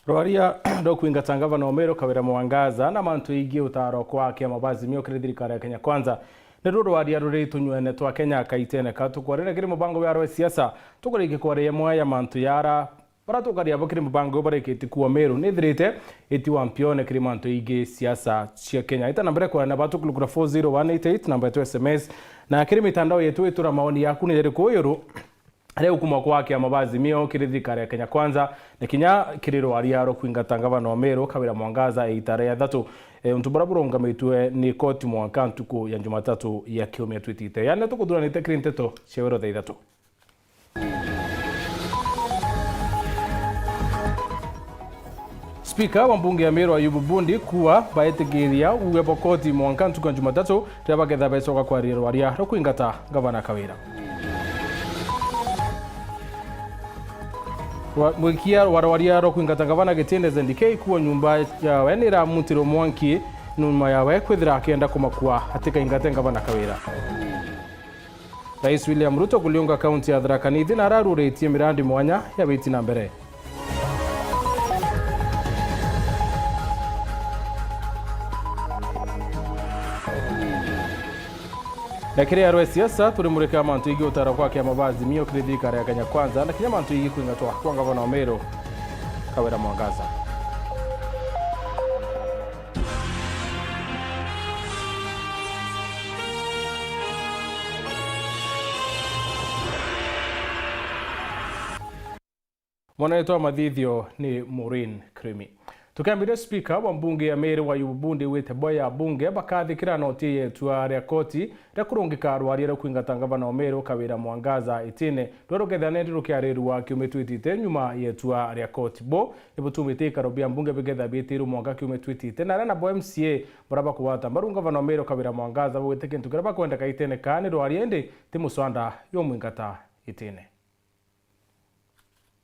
Rwaria ndo kuingata ngavana Omero Kawira Mwangaza na mantu igi utaro kwake amabazi mio kiri thirikari ya Kenya Kwanza ni rwaria ruri tunywene twa Kenya kaitene katukwarira kiri mubango ya siasa tukurike kwaria mwa ya mantu yara para tukaria bakiri mubango bareketi kuwa Meru ni thirite eti wampione kiri mantu igi siasa cia Kenya ita nambere kwa na batu kulukura 40188 namba yetu SMS na kiri mitandao yetu itura maoni yaku ni yeri kuyoru Leo kuma kwake amabazi mio kiri thirikari ya Kenya Kwanza ni kinya kiri rwaria ro kuingata ngavana Omero Kawira Mwangaza itare ya thatu untubara burongamitwe ni koti mwaka ntuku ya Jumatatu ya kiumia twitite yani tukuduranite kiri nteto cewero tha ithatu. Speaker wa mbunge ya Meru Ayubu Bundi kuwa baetigiria uwepo koti mwaka ntuku ya Jumatatu rebaketha becoka kwa rwaria ro kuingata ngavana Kawira. Mwikia warwaria ro kuingata ngavana Gitinde Zendikei kuwa nyumba yawe nira mutiro mwanki nyuma yawe kwithira akienda kumakua hatika ingate ngavana Kawira. Rais William Ruto kuliunga kaunti ya Tharaka Nithi na araruretie mirandi mwanya ya biti na mbere. Nakiri ya siasa tulimurika mantu igi utara kwake amabazi mio kiri thirikari ya Kenya Kwanza na kinya mantu igi kuingatwa kwa ngavana Omero Kawira Mwangaza. Mwanaitwa mathithio ni Maureen Krimi. Tukiambia speaker wa mbunge ya Meru wa Ayubu Bundi wete boya bunge bakathikira noti yetu ya koti ya kurungika rwaria kuingata ngavana Omero Kawira Mwangaza itine rorokethane rukiariru wa kiumetwitite nyuma yetu ya koti bo ibutumite karobia mbunge begetha bitiru mwaka kiumetwitite na na bo MCA baraba kuwata mbaru ngavana Omero Kawira Mwangaza wete kintu kiraba kwenda kaitene kani rwaria ndi timuswanda yo mwingata itine.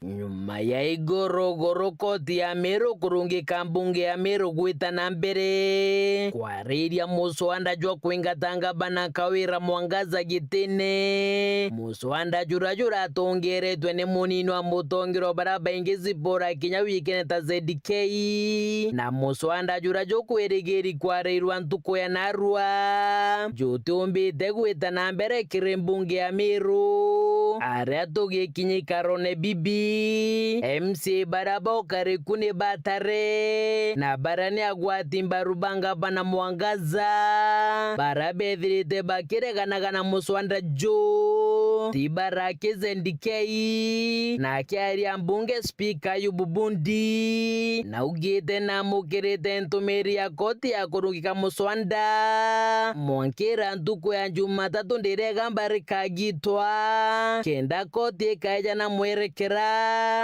Nyuma ya igorogoro koti ya Meru kurungika mbunge ya Meru gwita na mbere kwariria muswanda jwa kuingata ngavana Kawira Mwangaza Gitine. Muswanda jura atongeretwe ni munini wa mutongero baraba ingizi bora kinya wikene ta ZDK na muswanda jura jo kwerigeri kwarirwa ntuko ya narua jutumbite gwita na mbere kiri mbunge ya Meru aria tugikinyi karone bibi MC baraba kare kune batare na barani agwati mbarubanga bana Mwangaza barabe thirite bakire gana muswanda jo tibarake Zendikei na kiaria mbunge speaker Ayubu Bundi na ugite na mukirite ntumiri ya koti ya kurungika muswanda mwankira ntuku ya Jumatatu ndirega mbari kagitwa kenda koti kaja na mwerekera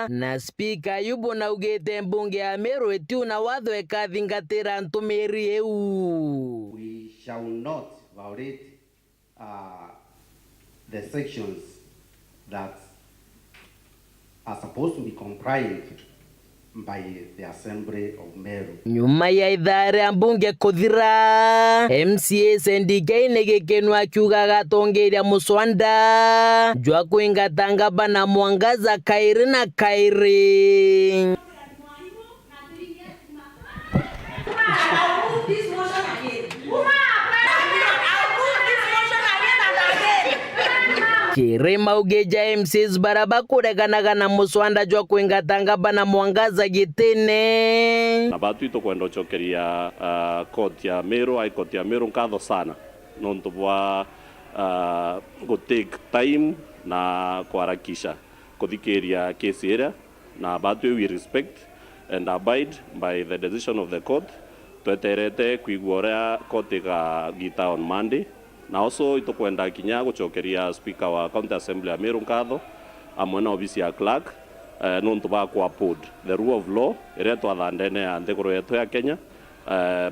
na speaker Ayubu na ugite mbunge ya Meru etiu na watho ekathingatira ntumiri eu. We shall not violate the sections that are supposed to be complied by the Assembly of Meru. Nyuma ya idara ya mbunge kuthira MCA Zendikei negekenu akiuga gatongeria muswanda jwa kuingata ngavana Mwangaza kairi na kairi. Kirema ugeja MCs baraba kureganaga na muswanda jwa kuingata ngavana Mwangaza Gitine na batu ito kwenda chokeria koti ya Meru ai koti ya Meru nkatho sana nontu bwa go take time na kuharakisha kuthikiria kesi ira na batu we respect and abide by the decision of the court tweterete kuigua koti ga gita on Monday. Na also ito kwenda kinya gucokeria speaker wa county assembly ya Meru nkatho amwe na ofisi ya clerk nontu ba ku uphold the rule of law ire twathandene ya nthiguru yetu ya Kenya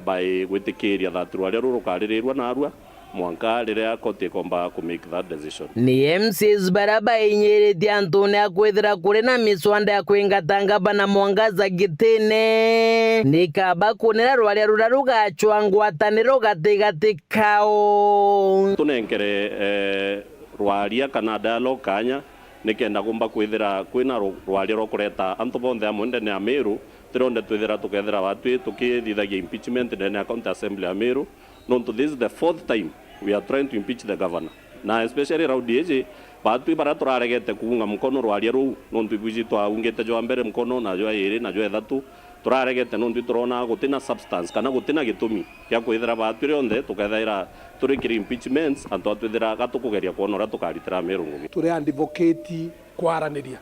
by gwitikiria that rwaria rurukarirwa na arua mwanka riria koti komba ku make that decision. Ni MCs baraba inyereti Antone akwithira kuri na miswanda ya kuingata ngavana Mwangaza Gitine nikaba kunira rwaria rugachwa ngwataniro gatigati kao tunenkere rwaria kana dialogue kanya nikenda gumba kwithira kwina rwaria ro kureta antu bonthe amwe ndene ya Meru tironde twithira tukethira batwi tukithithagia impeachment ndene ya county assembly ya Meru. Nonto this is the 4th time we are trying to impeach the governor, na especially raundi iji batwi bara turaregete kuunga mkono rwaria ruu nonto ibwiji twaungite jwa mbere mkono na jwa iri na jwa ethatu turaregete nonto turona gutina substance kana gutina gitumi kya kwithira batwi rionthe tukethaira turikiri impeachments antu atwithira gatukugeria kuonora tukaritira Meru ngugi turi advocate kwaraniria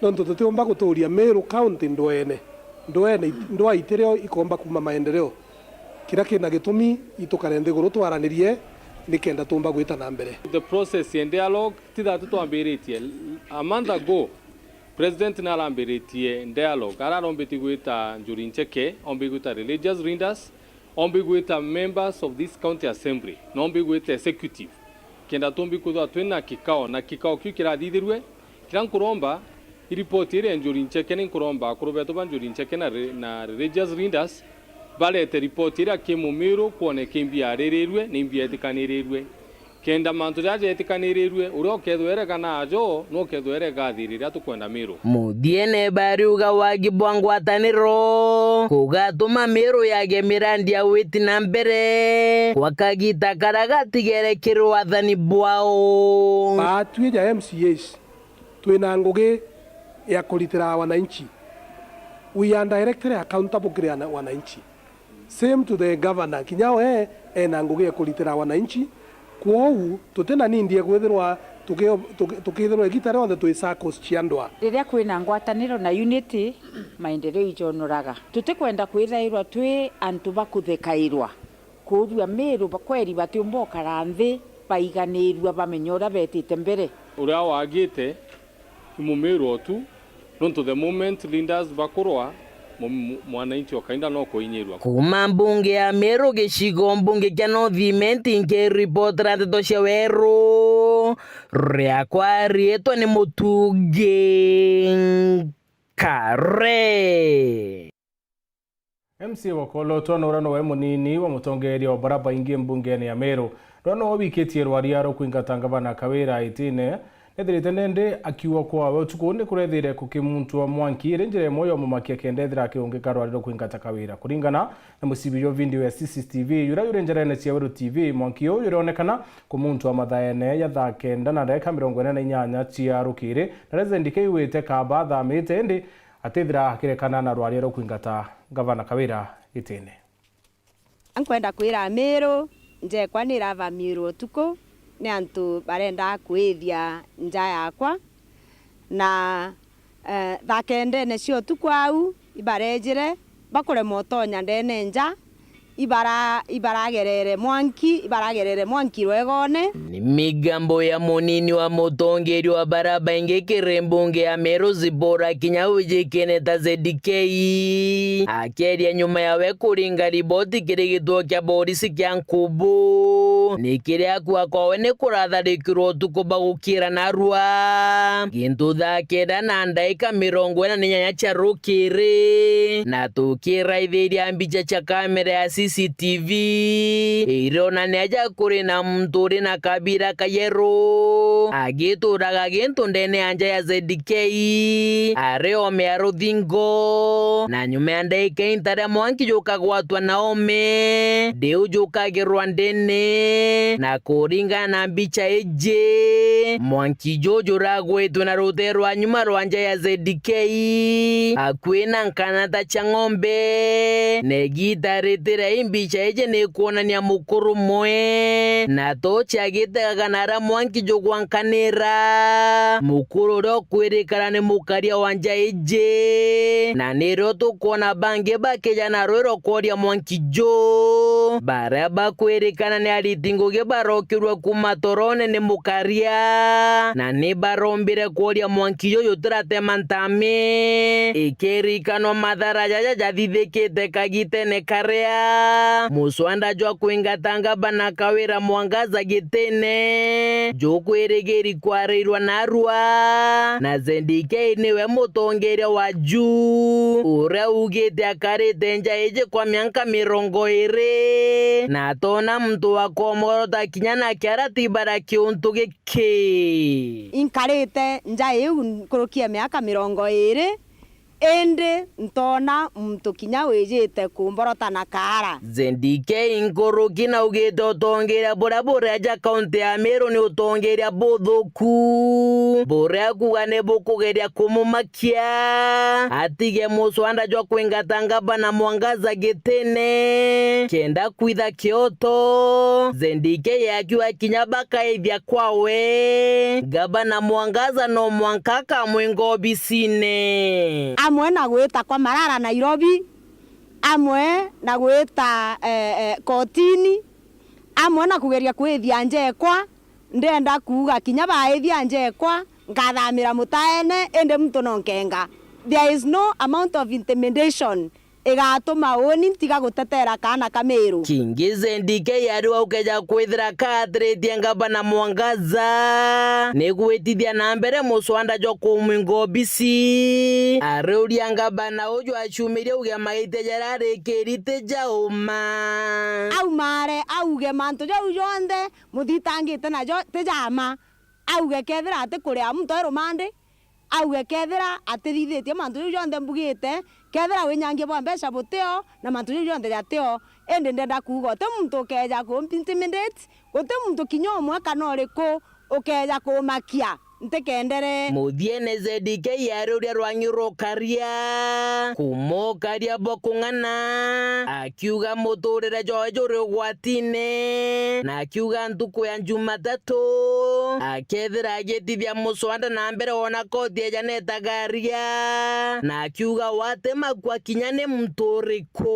nonto tutiomba guturia Meru county ndwene ndwa itirio ikomba kuma maendeleo kira kina gitumi itukarende guru twaranirie nikenda tumba gwita na mbere. The process and dialogue tida tutwambiritie a month ago president nalambiritie dialogue ararombeti gwita Njuri Ncheke ombi gwita religious leaders ombi gwita members of this county assembly no ombi gwita executive kenda tumbi kuthwa twina kikao na kikao kiu kirathithirwe kira nkuromba report ire Njuri Ncheke ni nkuromba kurubeto ba Njuri Ncheke na religious leaders balete report ira kimu Meru kuone kimbia arerirwe nimbia etikanirwe kenda mantu jaje etikanirwe uro kethwere kana ajo no kethwere gathirira tukwenda Meru muthiene bariuga wagi bwangwataniro kugatuma Meru yage mirandi ya witi na mbere wakagita karagatigere kirwathani bwao batwi ja MCAs twina ngugi ya kuritira wananchi. We are directly accountable kiri wananchi. Same to the governor kinyao ena ngugi ya kuritira wananchi kwou tutena nindie gwithirwa tukithirwa gitare on the circles chiandwa riria kwina ngwataniro na unity maendeleo ijonoraga tutikwenda kwithairwa twi antu bakuthekairwa kurua Meru bakweri batiumboka ranthi baiganirwa bamenyora betite mbere uria wagite mu Meru otu nonto the moment leaders bakurwa mwananchi wakainda no kuinyirwa kuma mbunge ya Meru gicigo mbunge kia North nke report rateto cia weru riakwa rietwa ni Mutugi Kare MC Wakolo twanora no we munini wa mutongeria wa baraba ingi mbungeni ya Meru rono wikitie rwaria ro kuingata ngavana Kawira itine ethirite nende akiwa kwa utukuni kurethire kukimuntu wa Mwanki renjere moyo mumakia kendethira akiungika rwariro kuingata Kawira kuringana na musibiyo video ya CCTV yura yurenjerene cia Weru TV Mwanki yo yuronekana kumuntu wa mathaene ya thakenda na ndeka 48 cia rukiri na rezendike iwite kaba thamite ndi atethira akirekana na rwariro kuingata gavana Kawira itine ankwenda kwira Meru nje kwanira va Meru tuko ni antu barenda kwithia nja yakwa na thakende ne cio tukwau ibarejire bakore motonya ndene nja ibaragerere Mwanki rwegone ni migambo ya munini wa mutongeri wa baraba ingi kirembunge ya Meru Zibora Kinyauji Keneta ZDK akeria nyuma yawe kuringa riboti kirigitwo kia borisi kia Nkubu ni kiria kwa kwawe ni kuratharikirwo tukuba gukira narua gintu thakenda na ndaika 48 cia rukiri na tukiraithiria mbica cia kamera ya CCTV irona neja kuri na mturi na Kabira Kayero agituraga gintu ndene anja ya ZDK areo me aruthingo na nyuma ndaika intare Mwanki joka gwatwa na ome deu joka gerwa ndene na kuringa na mbica eje Mwanki jojo ragwetwe na ruterwa nyuma rwanja ya ZDK akwina nkanata cha ng'ombe negitarite imbicha eje ne kuonania mukuru mwe na tocha gitega nara Mwanki jogwankanira mukuru ro kwerekana ne mukaria wanja eje na nero to kona bange bakeja na rero koria Mwanki jo baraba kwerekana ne aritingo ge barokirwa kumatorone ne mukaria na ne barombire koria Mwanki yo yotrate mantame ikerikano madhara jaja thithekete kagite ne karea muswanda jwa kuingatanga bana Kawira mwangaza gitene jokweregeri kwarirwa narua na zendike niwe mutongere wa juu ura ugete akarete nja eje kwa miaka 20 na tona mtu wa Komoro kinyana kiarati bara kiuntu giki inkarete nja eu kurukia miaka 20 ende ntona mtu kinya wejete kumborota na kara. Zendike inkoroki na ugete utongeria bora ja kaunti ya Meru ni utongeria buthuku bora kugane bukugeria kumumakia atige muswanda jwa kwingata ngabana Mwangaza Gitene kenda kwitha Kyoto. Zendike yakiwa kinya bakaithia kwawe ngabana Mwangaza no mwankaka mwengo obisine amwe na gwita kwa Marara Nairobi, amwe na gwita kotini, amwe na kugeria kwithia njekwa ndenda kuga kinya baithia njekwa ngathamira mutaene ende mtu nonkenga. There is no amount of intimidation igatuma oni tiga gutetera kana Kameru. Kingi Zendike yariwa ukeja kwithira kathiritie ngabana Mwangaza nigwitithia na mbere muswanda jo kumwingo bisi ariuria ngabana uju acumirie uge maite jararikirite jauma aumare auge mantu jau jonde muthitangite na jo tejama auge kethira ati kuria muntu erumande auge kethira atirithĩtie mantu jau jonde mbugite kethira winyangie bwa mbeca buteo na mantu jau jonde jateo ende ndenda kuga te muntu keja ku intimidate gote muntu kinyomwe kana uriku ukeja kumakia ntekendere muthiene Zendike yaruria rwanyirukaria kumokaria bokung'ana akiuga muturire jojo rigwatine na akiuga ntuku ya Jumatatu akethira agitithia muswanda na mbere ona koti eja netagaria na akiuga watema kwa kinyane muturiku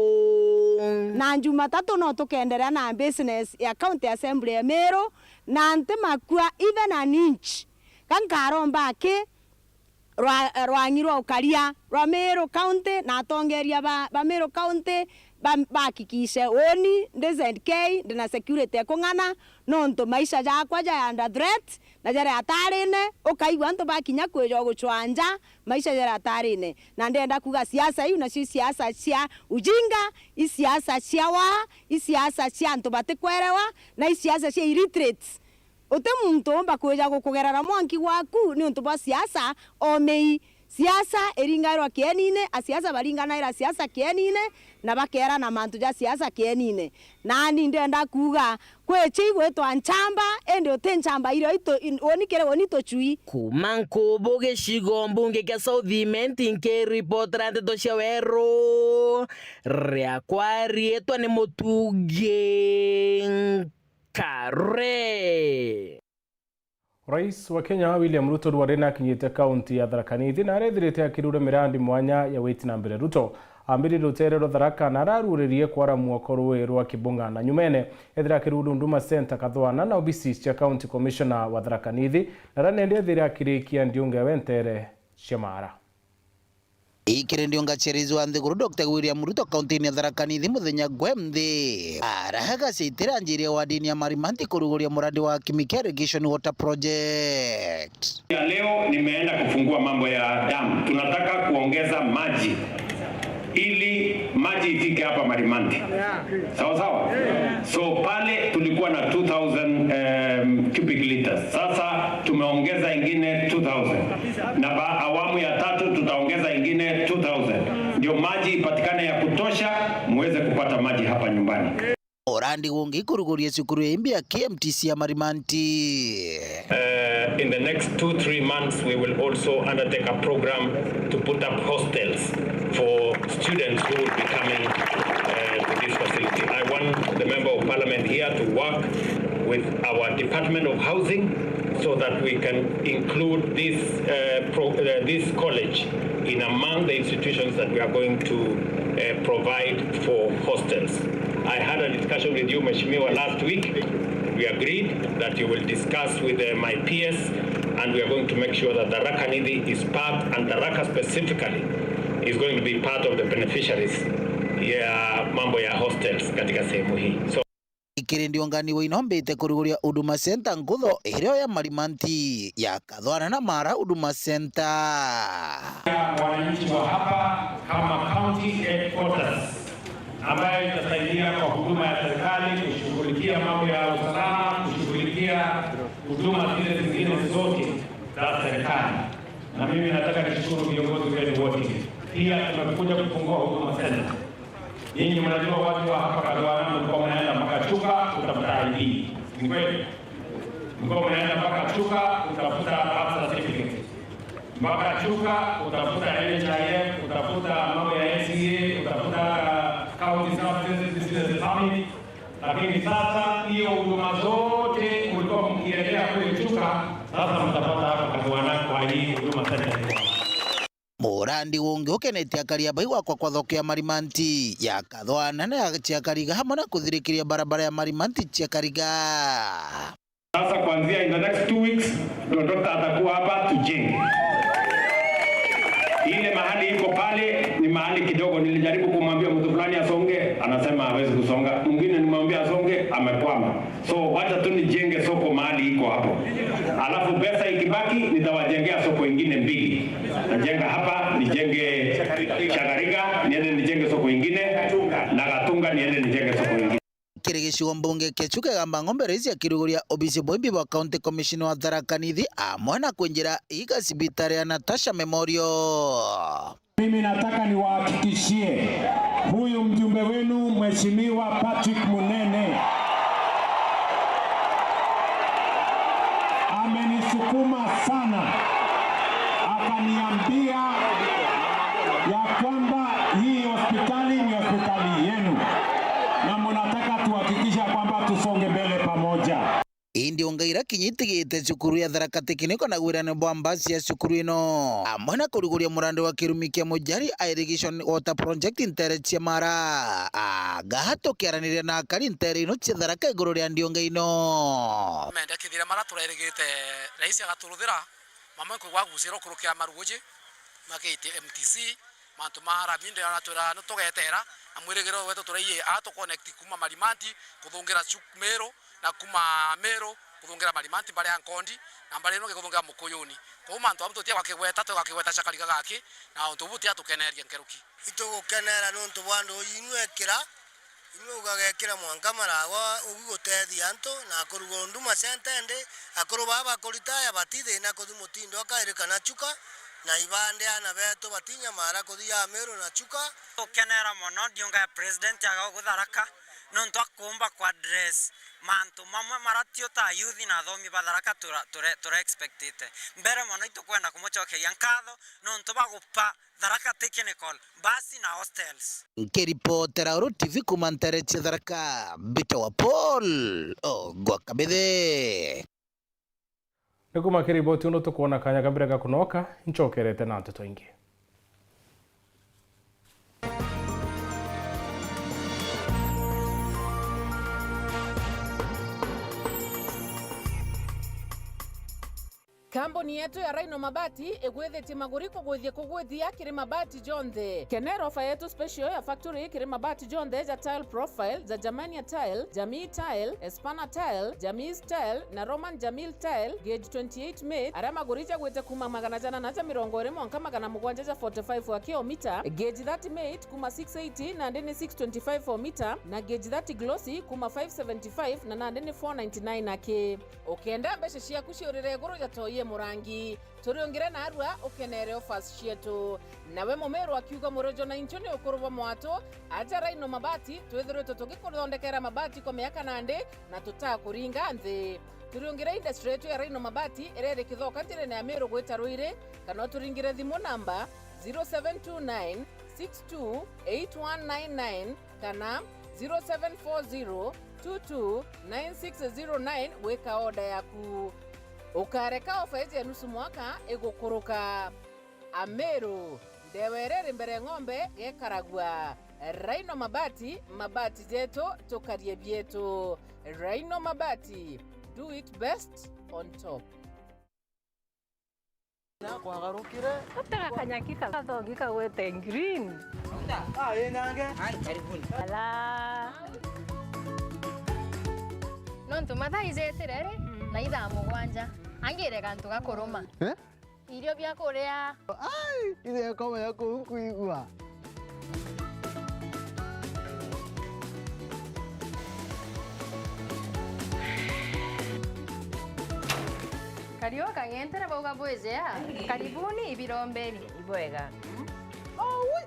na Jumatatu no tukenderea na business ya County Assembly ya Meru na ntema kwa even an inch kankaromba ke rwanyirwa ukaria rwa Meru County na atongeria ba Meru County bakikishe oni Zendike ndina security kung'ana nonto maisha jakwa ja under threat na jare atarine ukaigwa nto bakinya kwejo guchwanja maisha jare atarine na ndenda kuga siasa hiyo na siasa cia ujinga isiasa cia isiasa cia nto batekwerewa na isiasa cia illiterate ote muntu omba kweja gukugerera mwanki waku ni untu bwa siasa omei siasa eringairwa kienine asiasa balingana ira siasa kienine na bakera na mantu ja siasa kienine nani ndenda kuga kwechi gwetwa nchamba ende ote nchamba iro ito onikere onito chui kumanko boge shigo mbunge kia Southiment nke report rande toshia wero rea kwa rietwa ni Mutugi Kare. Rais wa Kenya William Ruto rwarena kinyite kaunti ya Tharaka Nithi na arethirite akirura mirandi mwanya ya witi na mbere. Ruto ambiri ruterero Tharaka na araruririe kwara muoko rwe rwa Kibunga na nyumene ethira akirudu Huduma Center Kathwana na obisi cia County Commissioner wa Tharaka Nithi na ranende ethira akirikia Ndiunge Wentere Shemara. Ikire ndionga cherizwa nthiguru Dr. William Ruto kaunti ya Tharaka Nithi muthenya gwemthi arahaga citira njiri wa dini ya Marimanti kuruguria muradi wa Kimike Irrigation Water Project. Ya leo nimeenda kufungua mambo ya damu. Tunataka kuongeza maji ili maji ifike hapa Marimanti. Sawa sawa? So pale tulikuwa na 2000 cubic liters. Sasa tumeongeza ingine 2000. Na awamu ya tatu tutaongeza ingine 2000. Ndio maji ipatikane ya kutosha muweze kupata maji hapa nyumbani. Orandi wongi kuruguria cukuru ya Imbi ya KMTC ya Marimanti. In the next 2-3 months we will also undertake a program to put up hostels for students who will be coming to this facility. I want the Member of Parliament here to work with our Department of Housing so that we can include this college in among the institutions that we are going to provide for hostels. I had a discussion with you, Mheshimiwa, last week. We agreed that you will discuss with my peers, and we are going to make sure that Tharaka Nithi is part, and Tharaka specifically is going to be part of the beneficiaries ya mambo ya hostels katika sehemu hii. So ikire ndiongani winombete kuruguria Huduma Center ngutho ihireo ya Marimanti ya Kathwana na Mara Huduma Center. Wananchi wa hapa kama county headquarters ambayo itasaidia kwa huduma ya serikali, kushughulikia mambo ya usalama, kushughulikia huduma zile zingine zote za serikali. Na mimi nataka nishukuru viongozi wenu wote pia tumekuja kufungua Huduma Center. Nyinyi mnajua watu wa hapa Kandwani mlikuwa mnaenda mpaka Chuka kutafuta ID. Ni kweli? Mlikuwa mnaenda mpaka Chuka kutafuta birth certificate. Mpaka Chuka utafuta NHIF, utafuta mambo ya NCA, utafuta county services family. Lakini sasa hiyo huduma zote mlikuwa mkielekea kule Chuka, sasa mtapata hapa Kandwani kwa hii Huduma Center. Murandi wonge ukenete akaria baigwa kwa thoko ya Marimanti ya Kathwana na ya Chiakariga hamwe na kuthirikiria barabara ya Marimanti Chiakariga. Sasa kuanzia in the next 2 weeks ndio dokta atakuwa hapa tujenge. Ile mahali iko pale ni mahali kidogo, nilijaribu kumwambia mtu fulani asonge, anasema hawezi kusonga. Mwingine nimwambia asonge, amekwama. So wacha tu nijenge soko mahali iko hapo. Alafu pesa ikibaki nitawajengea soko ingine 2. Najenga hapa, nijenge Chagariga, niende nijenge soko ingine, na Gatunga niende nijenge soko ingine. Kirigishwa mbunge Kechuka gamba ng'ombe raisi ya kiruguria obisi boimbi wa county commissioner wa Tharaka Nithi amwana kwenjira iga sibitari ya Natasha Memorial. Mimi nataka niwahakikishie huyu mjumbe wenu Mheshimiwa Patrick Munene amenisukuma sana, akaniambia ya kwamba hii hospitali ni hospitali yenu na mnataka tuhakikisha kwamba tusonge mbele pamoja. Indi ongaira kinyitigite cukuru ya Tharaka Tekiniko na gwirane bwa mbasi ya cukuru ino amwe na kuruguria murande wa kirumi kia Mujari Irrigation Water Project intere cia Mara agahato kiaraniria na akari intere ino cia Tharaka iguru ria ndionga ino mende kithire Mara turerigite raisi agaturuthira mamwe kwigwa gucira kurukira maruguji makeite MTC mantu mahara binde na tura no tugetera amwirigiro wetu turaiye ato connect kuma Marimanti kuthungira Mero na kuma Mero kuthungira Marimanti bare ya Nkondi na bare no kuthungira Mukuyuni kwa mantu amtu tia gwakigweta Chakariga gaki na untu buti atukeneria nkeruki itu gukenera no ntu bwandu inwekira inugagekira mwanka maragwa ugugutethia antu na kuruga Huduma Center ndi akuru baba kuritaya batithe na kuthi mutindo akairikana Chuka na ibande ana beto batinya Mara kuthia Meru na Chuka ukenera mono ndionga ya president aga gutharaka no ntwa kumba kwa address mantu mamwe maratio ta youth na thomi batharaka tura expectate mbere mono itukwenda kumuchokeria nkatho no ntwa gupa Tharaka Technical basi na hostels. Nkiripotera Uru TV kumantere cia Tharaka Bita wa Paul Gwakabithe nikuma kiriboti uno tukuona kanya kambira gakunoka nchokerete na nteto ingi. Kambuni yetu ya Rhino Mabati egwethete maguriko gwithie kugwithia kiri mabati jonthe. Kenero ofa yetu special ya factory kiri mabati jonthe ja tile profile za Germania tile, Jamii tile, Espana tile, Jamii tile na Roman Jamil tile gauge 28 made ara maguricha gwete kuma magana jana na 120 mwanka magana mugwanja 45 wa kilomita, gauge 30 made kuma 680 na ndene 625 for meter na gauge 30 glossy kuma 575 na ndene 499 ake. Okenda mbeshe cia kuciurire guru ja toye murangi turiongire na arua ukenere offers cietu nawe Mumeru akiuga murojo na inchoni ukuruva mwato aja Rhino Mabati twithirwe tugikuthondekera mabati kwa miaka nande na tutakuringa nthi. Turiongire industry yetu ya Rhino Mabati irere kithoka ntire na Meru gwita Ruire kana turingire thimu namba 0729 628199 kana 0740 229609 weka oda yaku. Ukareka ofa ya nusu mwaka igukuruka Ameru ndewerere mbere ng'ombe gekaragwa. Rhino Mabati, mabati jetu tukarie bietu. Rhino Mabati, do it best on top. Na kwagarukire utaka kanyakika kathongika gwete green inange ala nontu mathaizetere na ithaa mugwanja angire kantu gakuruma irio bia kuria ile kama yako kuigua Kario kangentere boga bwezea karibuni ibirombeni ibwega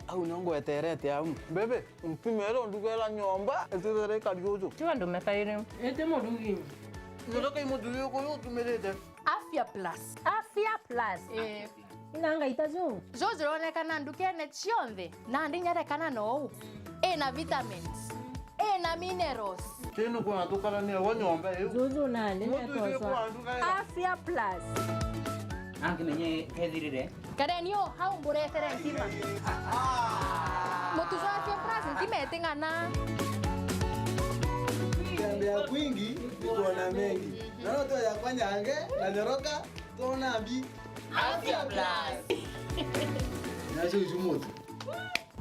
Au nongo eterete au. Bebe, mpimelo ndugela nyomba, etere kaliozo. Chua ndo mefaire. Ete modugi. Ndoka imodugi ko yotu melete. Afya Plus. Afya Plus. Inanga itazo. Zozo ronekana ndukene chionde. Na ndinyarekana no. Na vitamins. Na minerals. Teno kwa ndukala ni wanyomba. Zozo na ndinyakosa. Afya Plus. Anke menye kedirire. Karenio hau mburetere ntima. Motuzo Afya Plus ntimete ngana. Kiambia kwingi iko na mengi. Naona to ya kwanyange na nyoroka tona mbi. Afya Plus. Nacho jumoto.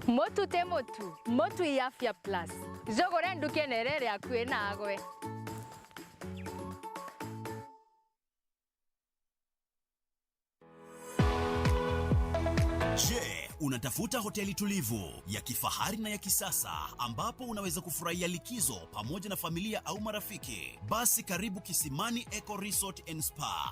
Motu te motu. Motu ya Afya Plus. Jogore ndukenerere akwe nagwe. Je, unatafuta hoteli tulivu ya kifahari na ya kisasa ambapo unaweza kufurahia likizo pamoja na familia au marafiki? Basi karibu Kisimani Eco Resort and Spa.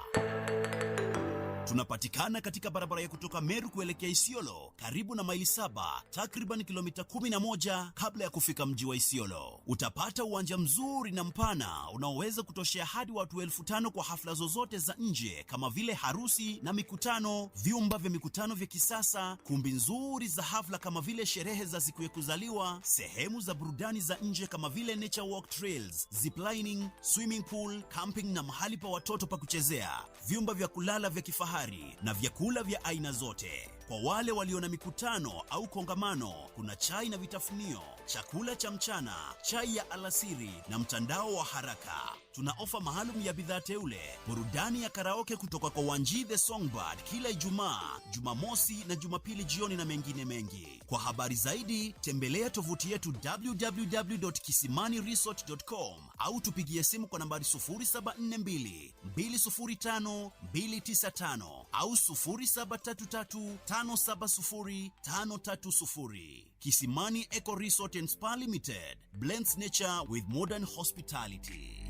Tunapatikana katika barabara ya kutoka Meru kuelekea Isiolo, karibu na maili 7, takriban kilomita 11 kabla ya kufika mji wa Isiolo. Utapata uwanja mzuri na mpana unaoweza kutoshea hadi watu 5,000 kwa hafla zozote za nje kama vile harusi na mikutano, vyumba vya mikutano vya kisasa, kumbi nzuri za hafla kama vile sherehe za siku ya kuzaliwa, sehemu za burudani za nje kama vile nature walk trails, ziplining, swimming pool, camping na mahali pa watoto pa kuchezea, vyumba vya kulala vya kifahari na vyakula vya aina zote. Kwa wale walio na mikutano au kongamano, kuna chai na vitafunio, chakula cha mchana, chai ya alasiri na mtandao wa haraka. Tuna ofa maalum ya bidhaa teule, burudani ya karaoke kutoka kwa Wanji the Songbird kila Ijumaa, Jumamosi na Jumapili jioni na mengine mengi. Kwa habari zaidi, tembelea tovuti yetu www.kisimaniresort.com au tupigie simu kwa nambari 0742 205 295 au 0733 570 530. Kisimani Eco Resort and Spa Limited blends nature with modern hospitality.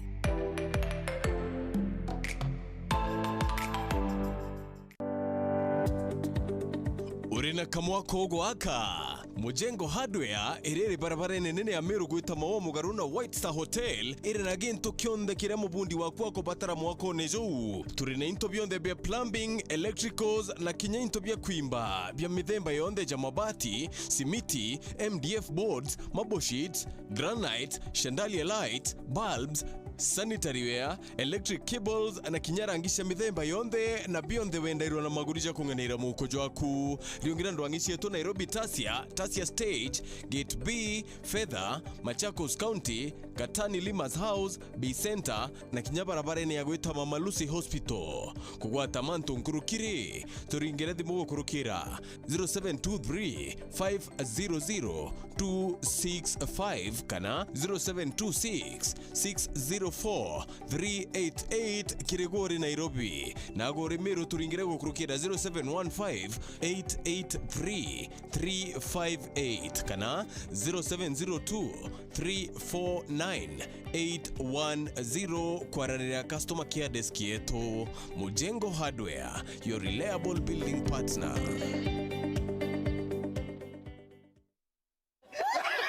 Urina kamwako gwaka Mujengo Hardware irere barabara nene ya Meru gwita mawo mugaruna White Star Hotel irena ginto kionde kire mubundi wakwako batara mwako nejo turine into bionde bya plumbing, electricals na kinya into bya kwimba bya mithemba yonde ja mabati, simiti, MDF boards, mabo sheets, granite, chandelier light, bulbs, sanitary ware, electric cables na kinyarangisha mithemba yonde na bionde wendairwa na magurija kunganira muko jwaku riongira ndwangishi yetu Nairobi Tasia Stage, Gate B, Feather, Machakos County, Katani Limas House, B Center na kinyabarabara ya gwita Mama Lucy Hospital. Kugwata manto nkurukiri turingere dimugo kurukira 0723 500 265 kana 0726 604 388 Kirigori Nairobi na gore Meru turingere kurukira 0715 883 358 kana 0702 349 810 kwa rarira customer care desk yetu. Mujengo Hardware, your reliable building partner.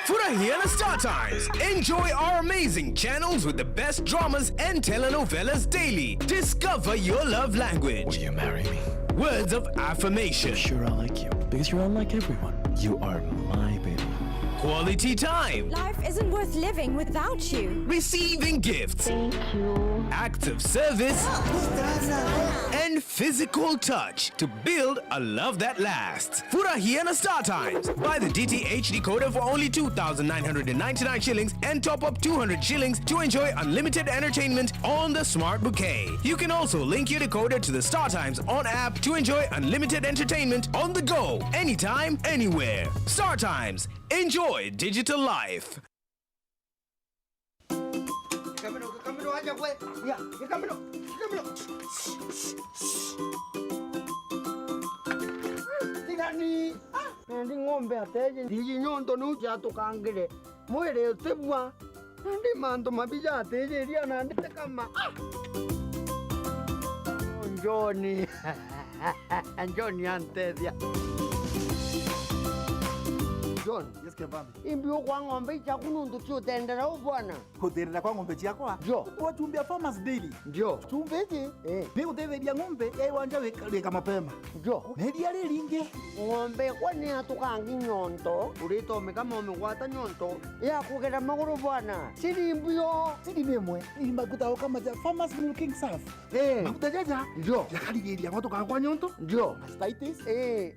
Furahia na Star Times. Enjoy our amazing channels with the best dramas and telenovelas daily. Discover your love language. Will you marry me? Words of affirmation. Sure, I like you. Because you're unlike everyone. You are my baby. Quality time. Life isn't worth living without you. Receiving gifts. Thank you. Acts of service. And physical touch to build a love that lasts. Furahia na Star Times. Buy the DTH decoder for only 2,999 shillings and top up 200 shillings to enjoy unlimited entertainment on the Smart Bouquet. You can also link your decoder to the Star Times on app to enjoy unlimited entertainment on the go, anytime, anywhere. Star Times. Enjoy digital life. Kamilo aja kwe. Ya, Kamilo. Tingani. Ndi ng'ombe ateje. Ndi nyondo nuja tukangire. Mwere tebwa. Ndi mando mabija ateje ria na ndi kama. Njoni. Njoni antedia. John, yes kebambi. Imbio kwa ng'ombe chakuno ndo tio tendera bwana. Kuterera kwa ng'ombe chakwa. Jo. Kwa chumbe Farmers Daily. Jo. Chumbeje? Ni utetheria ng'ombe wanja weka mapema. Jo. Neria riringe. Ng'ombe kwani atukangi nyonto. Urito kama umegwata nyonto. Ya kugera maguru bwana. Siri imbio. Siri nemwe. Ni makuta kama ja Farmers Milking Surf. Makuta jaja. Jo. Yakarigeria ngoto kwa nyonto. Jo. Mastitis.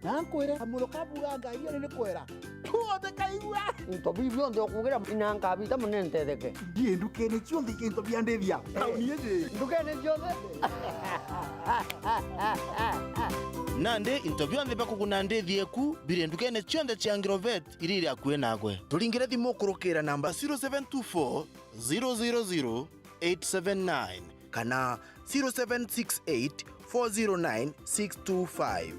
Nankwera amulo kabuganga iyo ne kwera. Tuote kaigua. Into bibio ndo kugera inanga bita munente deke. Die ndukene chionde kento biandevia. Tauni yeje. Ndukene chionde. Nande interview ande bakugunande thieku bire ndukene chionde cha Ngirovet iriri akwe nagwe. Tulingire thimo kurukira namba 0724 000 879 kana 0768 409 625.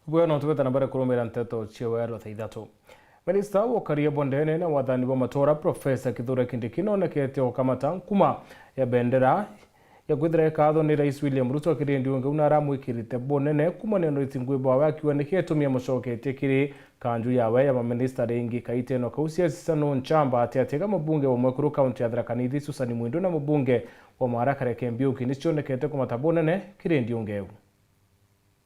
Bueno, tugeta nambere kurumira nteto chiwero thaithatu. Minista wa Karia Bondene na wathani wa matora Profesa Kithure Kindiki nonekete okamata nkuma ya bendera ya gwithira katho ni Rais William Ruto kirindi unge unaramwikirite bonene kuma neno itingwibwa wakiwa nikitumia mucoketie kiri kanju yawe ya maminista ringi kaiteno kausia sisano nchamba atiatega mabunge wa mwekuru kaunti ya Tharaka Nithi Susan Mwindu na mabunge wa Marakare Mbiuki nicionekete kumata bonene kirindi unge.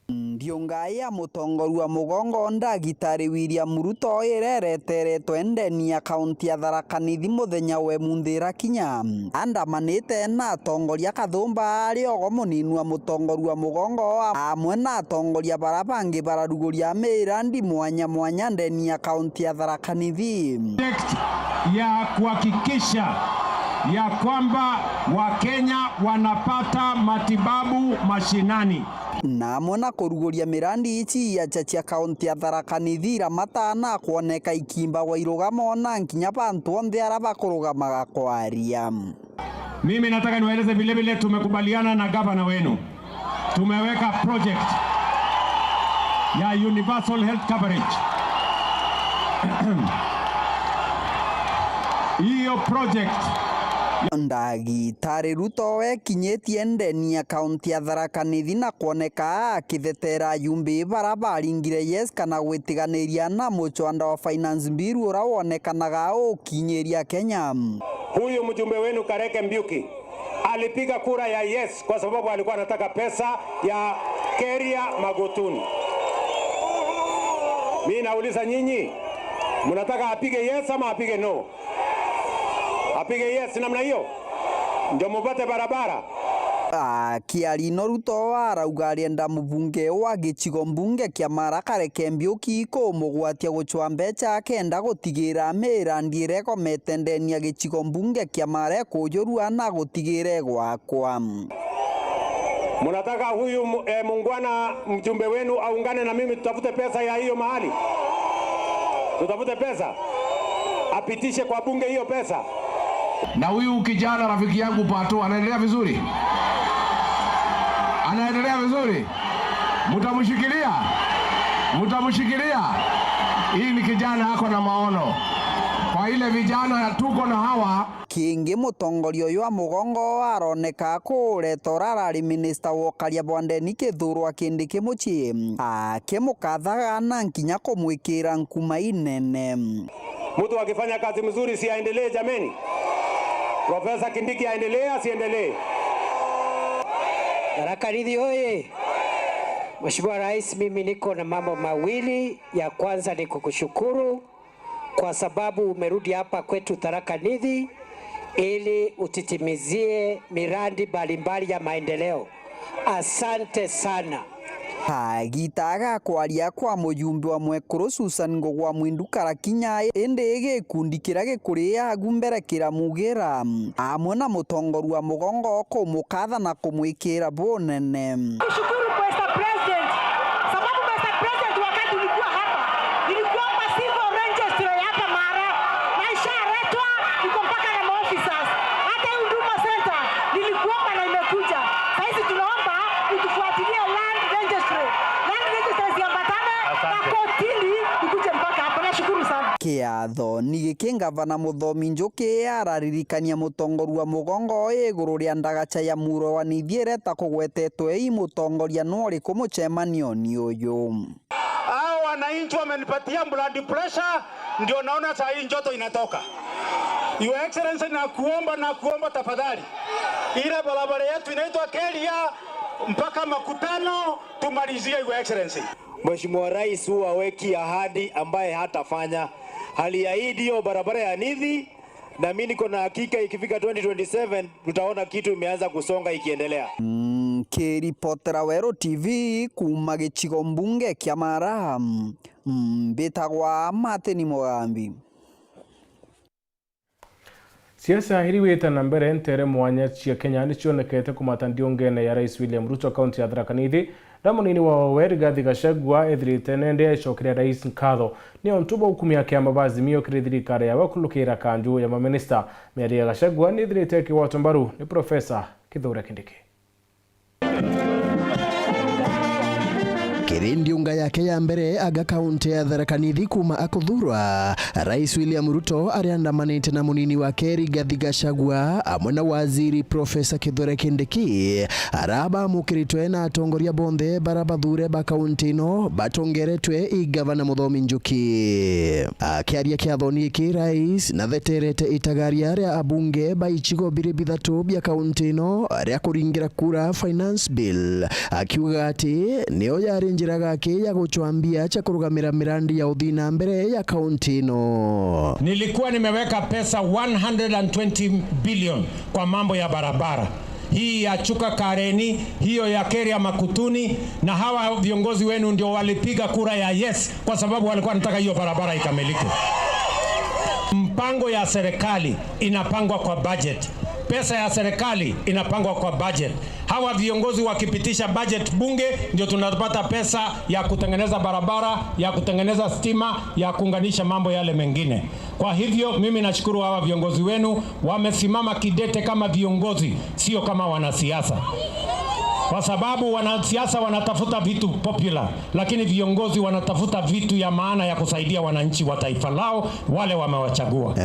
Ndionga ya mutongoru wa mugongo ndagitari William Ruto irerete twendeni akaunti ya Tharaka Nithi muthenya we mundira kinya andamanite na atongoria kathumba ari ogo muninu wa mutongoru wa mugongo amwe na atongoria barabangi bararuguria mirandi mwanya mwanya ndeni akaunti ya Tharaka Nithi ya kuhakikisha ya kwamba Wakenya wanapata matibabu mashinani na mwana kuruguria mirandi ichi ya chachi akaunti ya Tharaka Nithi ramatana kuoneka ikimba wa irugamo na nkinya bantu onthe araba kurugamaga kwaria. Mimi nataka niwaeleze vile vile tumekubaliana na gavana wenu. Tumeweka project ya universal health coverage. Hiyo project ndagitari Ruto wekinyetie ndeni akaunti ya Tharaka Nithi na kuoneka akithetera yumbi barabaringire yes kana gwitiganiria na muchwanda wa finance bill ura wonekanaga ukinyeria Kenya. Huyu mjumbe wenu Kareke Mbiuki alipiga kura ya yes kwa sababu alikuwa anataka pesa ya Keria Magotuni. Mimi nauliza nyinyi, mnataka apige yes ama apige no? Apige yes namna hiyo ndio mupate barabara. Kiarino Ruto arauga arienda mubunge wa gicigo mbunge kia Marakare Mbiuki kumugwatia guchwa mbeca kenda gutigira mirandi irekomete ndeni ya gicigo mbunge kia Mare kujurua na gutigire gwakwa. Mnataka huyu mungwana mjumbe wenu aungane na mimi tutafute pesa ya hiyo mahali? tutafute pesa, apitishe kwa bunge hiyo pesa. Na huyu kijana rafiki yangu Pato anaendelea vizuri, anaendelea vizuri. Mtamshikilia. Hii ni kijana ako na maono. Kwa ile vijana tuko na hawa kingi mutongoria uyu wa mugongo aroneka kuretorarari minister wa Karia Bwandeni Kithurwa Kindiki mucii akimukathaga na nkinya kumwikira nkuma inene. Mtu akifanya kazi mzuri si aendelee jameni? Profesa Kindiki aendelee asiendelee? Tharaka Nithi oye! Mheshimiwa Rais, mimi niko na mambo mawili. Ya kwanza ni kukushukuru kwa sababu umerudi hapa kwetu Tharaka Nithi ili utitimizie miradi mbalimbali ya maendeleo. Asante sana. Gitaga kwaria kwa mujumbe wa Mwekuru Susan Ngogwa Mwindu Karakinya ende gikundi kira gikuria gumbere kiramugira amwe na mutongoru wa mugongo kumukatha na kumwikira bonene. Kushukuru Mr. President sababu Mr. President wakati ulikuwa hapa nilikuwa civil registry hapa Mara na ishaletwa iko mpaka na officers hata Huduma Center nilikuwa na imekuja. Sasa tunaomba utufuatilie land registry ziambatane na kotini ikuje mpaka hapa. Nashukuru sana. Kiatho ni gikingavana Muthomi Njuki araririkania mutongoru wa mugongo iguru ria ndagacha ya muro wa nithiere ta kugwetetwe i mutongoria no ri kumuchemanio ni uyu. Hao wananchi wamenipatia blood pressure ndio naona saa hii njoto inatoka. Your Excellency na kuomba tafadhali. Ile barabara yetu inaitwa Keria mpaka Makutano tumalizie Your Excellency. Mheshimiwa Rais huwa haweki ahadi ambaye hatafanya. Aliahidi hiyo barabara ya Nithi na mimi niko na hakika ikifika 2027 tutaona kitu imeanza kusonga ikiendelea. Kiripotera Wero TV kuma gicigo mbunge kia Mara betagwa Mateni Mugambi. Siasa hiriweta na mbere ntere mwanya cia Kenya ni cionekete kumatandio ngene ya Rais William Ruto kaunti ya Tharaka Nithi na munini wa Rigathi Gachagua ethirite nende icokire Rais nkatho ni ontuba hukumia kia mabazimio kiri thirikari ya wakulukira kanju ya maminista. Miaria ya Gachagua ni ethirite kiwato mbaru ni Profesa Kithure Kindiki. Ndiunga yake ya mbere aga kaunti ya Tharaka Nithi kuma akuthurwa Rais William Ruto ariandamanite na munini wake Rigathi Gachagua amwe na waziri Profesa Kithure Kindiki araba mukiritwe na atongoria bonthe barabathure ba kaunti no batongeretwe i gavana Muthomi Njuki. Akiaria kiathoni iki Rais na theterete itagaria ria abunge ba ichigo biri bithatu bya kaunti no ria kuringira kura finance bill akiuga ati nio yari njira gake ya guchwambia cha kurugamira mirandi ya uthina mbere ya kaunti no. Nilikuwa nimeweka pesa 120 billion kwa mambo ya barabara. Hii ya Chuka Kareni, hiyo ya Keria Makutuni, na hawa viongozi wenu ndio walipiga kura ya yes kwa sababu walikuwa wanataka hiyo barabara ikamilike. Mpango ya serikali inapangwa kwa budget. Pesa ya serikali inapangwa kwa budget. Hawa viongozi wakipitisha budget bunge ndio tunapata pesa ya kutengeneza barabara, ya kutengeneza stima, ya kuunganisha mambo yale mengine. Kwa hivyo mimi nashukuru hawa viongozi wenu wamesimama kidete kama viongozi, sio kama wanasiasa. Kwa sababu wanasiasa wanatafuta vitu popular, lakini viongozi wanatafuta vitu ya maana ya kusaidia wananchi wa taifa lao wale wamewachagua.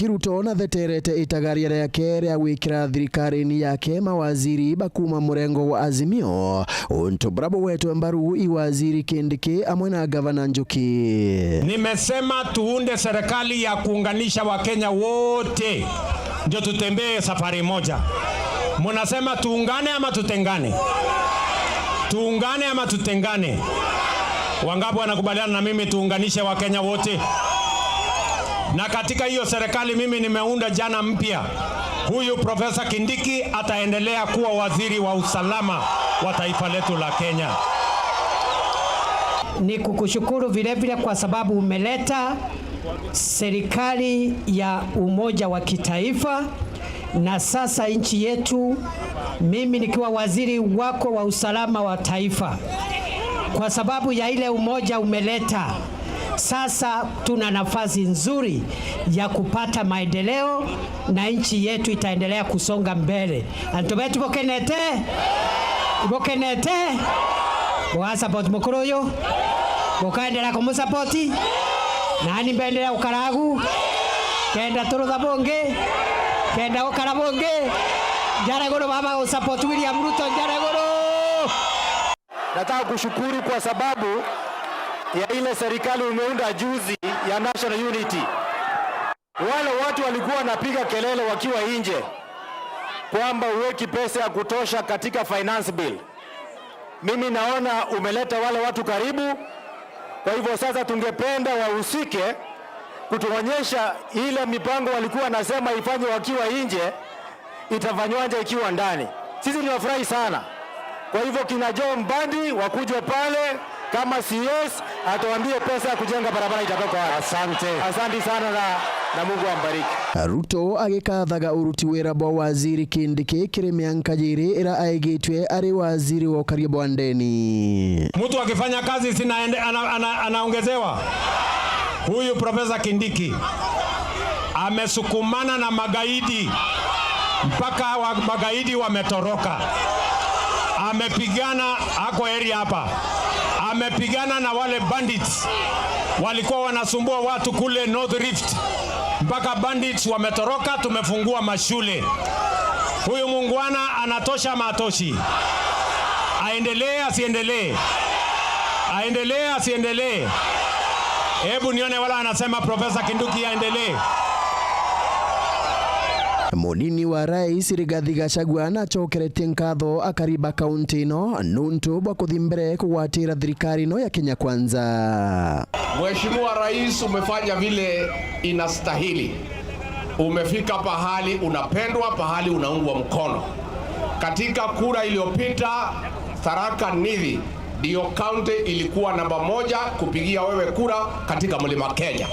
Ruto na theterete itagaria yake ria gwikira thirikari-ini yake mawaziri bakuma murengo wa Azimio unto brabo wetu mbaru i waziri Kindiki amwe na gavana Njuki. Nimesema tuunde serikali ya kuunganisha Wakenya wote ndio tutembee safari moja. Munasema tuungane ama tutengane? Tuungane ama tutengane? Wangapi wanakubaliana na mimi tuunganishe Wakenya wote? Na katika hiyo serikali mimi nimeunda jana mpya. Huyu Profesa Kindiki ataendelea kuwa waziri wa usalama wa taifa letu la Kenya. Ni kukushukuru vile vile kwa sababu umeleta serikali ya umoja wa kitaifa. Na sasa nchi yetu, mimi nikiwa waziri wako wa usalama wa taifa, kwa sababu ya ile umoja umeleta, Sasa tuna nafasi nzuri ya kupata maendeleo na nchi yetu itaendelea kusonga mbele. Antu betu bokenete wa support mukoroyo bokaendelea kumusapoti nani mbendelea ukaragu kenda turutha bonge kenda ukara bonge Njaragoro baba usupport William Ruto Njaragoro. Nataka kushukuru kwa sababu ya ile serikali umeunda juzi ya National Unity. Wale watu walikuwa wanapiga kelele wakiwa nje kwamba uweki pesa ya kutosha katika finance bill. Mimi naona umeleta wale watu karibu. Kwa hivyo sasa tungependa wahusike kutuonyesha ile mipango walikuwa nasema ifanye wakiwa nje itafanywaje ikiwa ndani. Sisi tunafurahi sana. Kwa hivyo kina John Mbadi wakuje pale kama CS atuambie pesa ya kujenga barabara itatoka wapi. Asante sana na Mungu ambariki. Ruto agikathaga uruti wira bwa waziri Kindiki kiri mianka jiri ira aigitwe ari waziri wa ukaria bwandeni. Mtu akifanya kazi sina anaongezewa. Huyu Profesa Kindiki amesukumana na magaidi mpaka magaidi wametoroka. Amepigana ako area hapa. Amepigana na wale bandits walikuwa wanasumbua watu kule North Rift. Mpaka bandits wametoroka, tumefungua mashule. Huyu muungwana anatosha matoshi. Aendelee asiendelee? Aendelee asiendelee? Hebu nione wala anasema Profesa Kindiki aendelee. Munini wa rais Rigathi Gachagua nachokerete nkatho akariba kaunti ino nuntu bwa kuthi mbere kugwatira thirikari ino ya Kenya Kwanza. Mheshimiwa Rais, umefanya vile inastahili. Umefika pahali unapendwa, pahali unaungwa mkono. Katika kura iliyopita Tharaka Nithi ndio kaunti ilikuwa namba 1 kupigia wewe kura katika Mlima Kenya.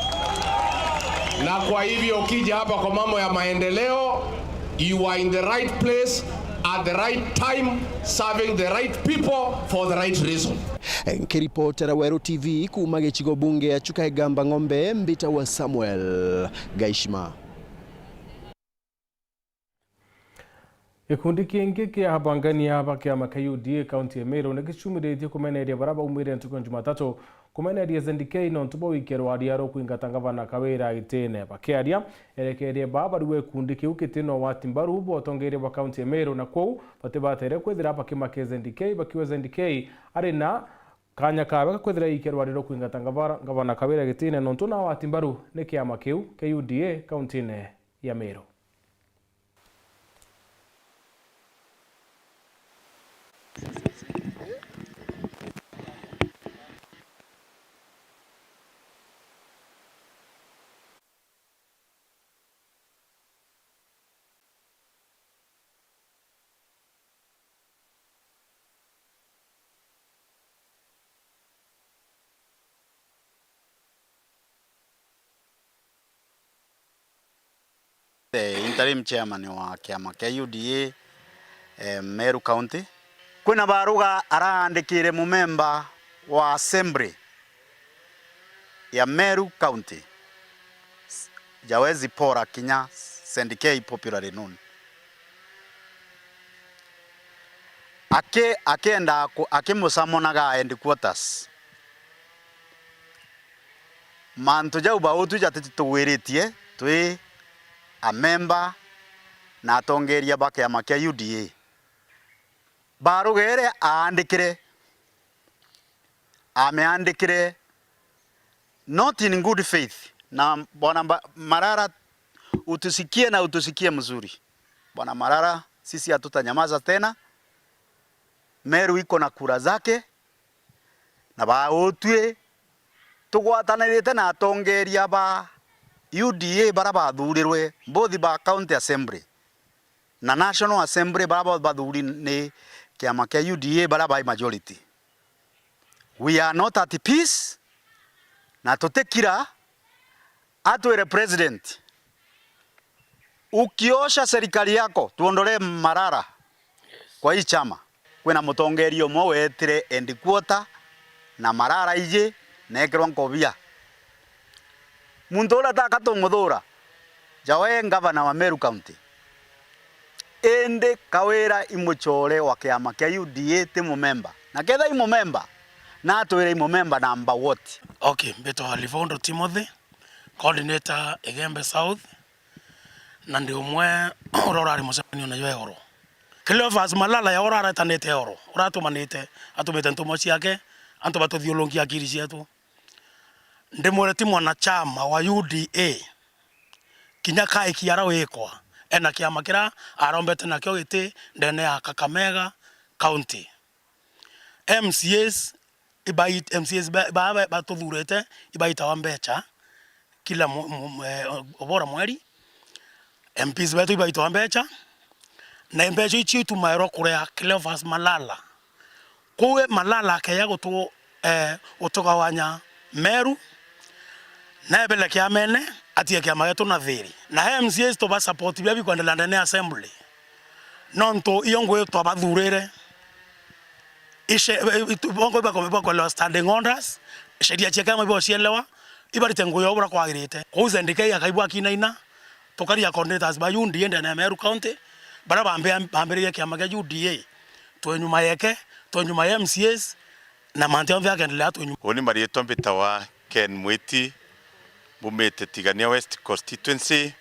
Na kwa hivyo ukija hapa kwa mambo ya maendeleo, you are in the right place at the right time, serving the right people for the right reason. Nkiripotera Weru TV kuma gicigo bunge ya Chukaigamba Ng'ombe, Mbita wa Samuel Gaishima. Ikundi kingi kia habangania haba kia makayudi kaunti ya Meru na gicumiretie kumeneria baraba umire ntuko Jumatatu kumeneria Zendikei no ntubo wikero wadiaro kuingatanga bana kawera gitene bakiaria erekerie baba ruwe kundi kiu kitino watimbaru botongere ba kaunti ya Meru na kwau batebatere kwethira bakimake Zendikei bakiwa Zendikei arena kanya kabe kwethira ikero wadiro kuingatanga bana kawera gitene no ntuna watimbaru ne kia makeu KUDA kaunti ya Meru. The interim chairman wa kiama KUDA Meru County. Kuna baruga araandikire mumemba wa assembly ya Meru County. Jawezi Pora Kinya Zendikei popularly known. Akenda akimusamonaga headquarters. Mantu jau bautu jatituwiritie twi a member na atongeria bake ama KUDA. Barugere ameandikire not in good faith na Bwana Marara utusikie mzuri. Bwana Marara, sisi hatutanyamaza tena. Meru iko na kura zake na baotwe tugwatanirite na atongeria ba UDA baraba thurirwe both ba county assembly na national assembly baraba bathuri ni kiama kia UDA baraba majority. We are not at peace na tutekira atwere president ukiosha serikali yako tuondole Marara kwa hii chama. Kwena mutongerio mo wetire headquarter na Marara ije nekerwa nkobia muntu ura takatumuthura jawe ngavana wa Meru County ende kawira imuchore wa kiama kia UDA ti mumemba na ketha imumemba na atwire imumemba number what. Okay, mbeto Livondo Timothy, coordinator Egembe South, na ndi umwe urorari mucemanio na Yoro. Cleophas Malala ya urara tanete oro uratumanite atumete ntumo ciake antu batuthiulungia akiri cietu ndi mureti mwanachama wa UDA kinya kai kiara wikwa ena kiama kira arombete nakio giti ndene ya Kakamega County. MCAs batuthurete ibaita wa mbecha kila obora mweri. MPs betu ibaita wa mbecha na mbecha ichi tumaero kurea Cleophas Malala kuwe Malala akaya gutugawanya Meru na ebele kia mene atie kia magetu na thiri na MCAs to ba support bia bikwendela ndene assembly nonto iyongwe to bathurire ishe bongo bako lo standing orders sheria cheka mbo cielewa ibarite nguyo obra kwagirite kuze ndike yakaibwa kinaina tokaria coordinators ba UDA ndene Meru County bara bambere kiama kia UDA twenyuma yake twenyuma ya MCAs na manteo vya kendelea twenyuma. Oni marieto mbitawa Ken Mwiti bumete Tigania West constituency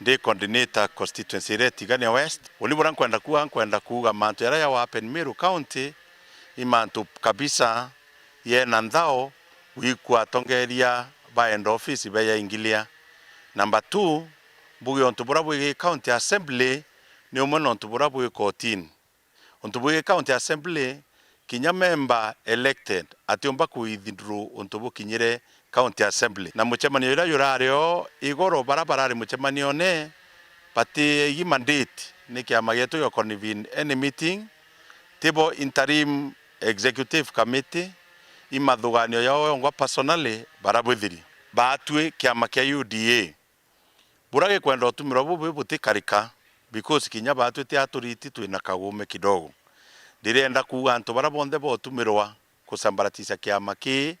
ndi coordinator constituency re Tigania West. Oni bora kwenda kuga manto ya wapen Meru County imantu kabisa ye nandao wikwa tongeria ba end office ba ya ingilia. Number 2 bugi ontubura bugi county assembly ni umono ontubura bugi 14 ontubugi county assembly kinya member elected atiomba kuithindru ontubu kinyire county assembly na muchemanio ira yurario igoro barabarari muchemanio ne pati yi mandate ni kiama getu yo convene any meeting tibo interim executive committee imathuganio yao ngwa personally barabwithiri batwe kiama kia UDA burage kwenda otumiro bubu butikarika because kinya batwe ti aturiti twina kagume kidogo ndirenda kuga antu barabonde botumirwa kusambaratisha kiama ki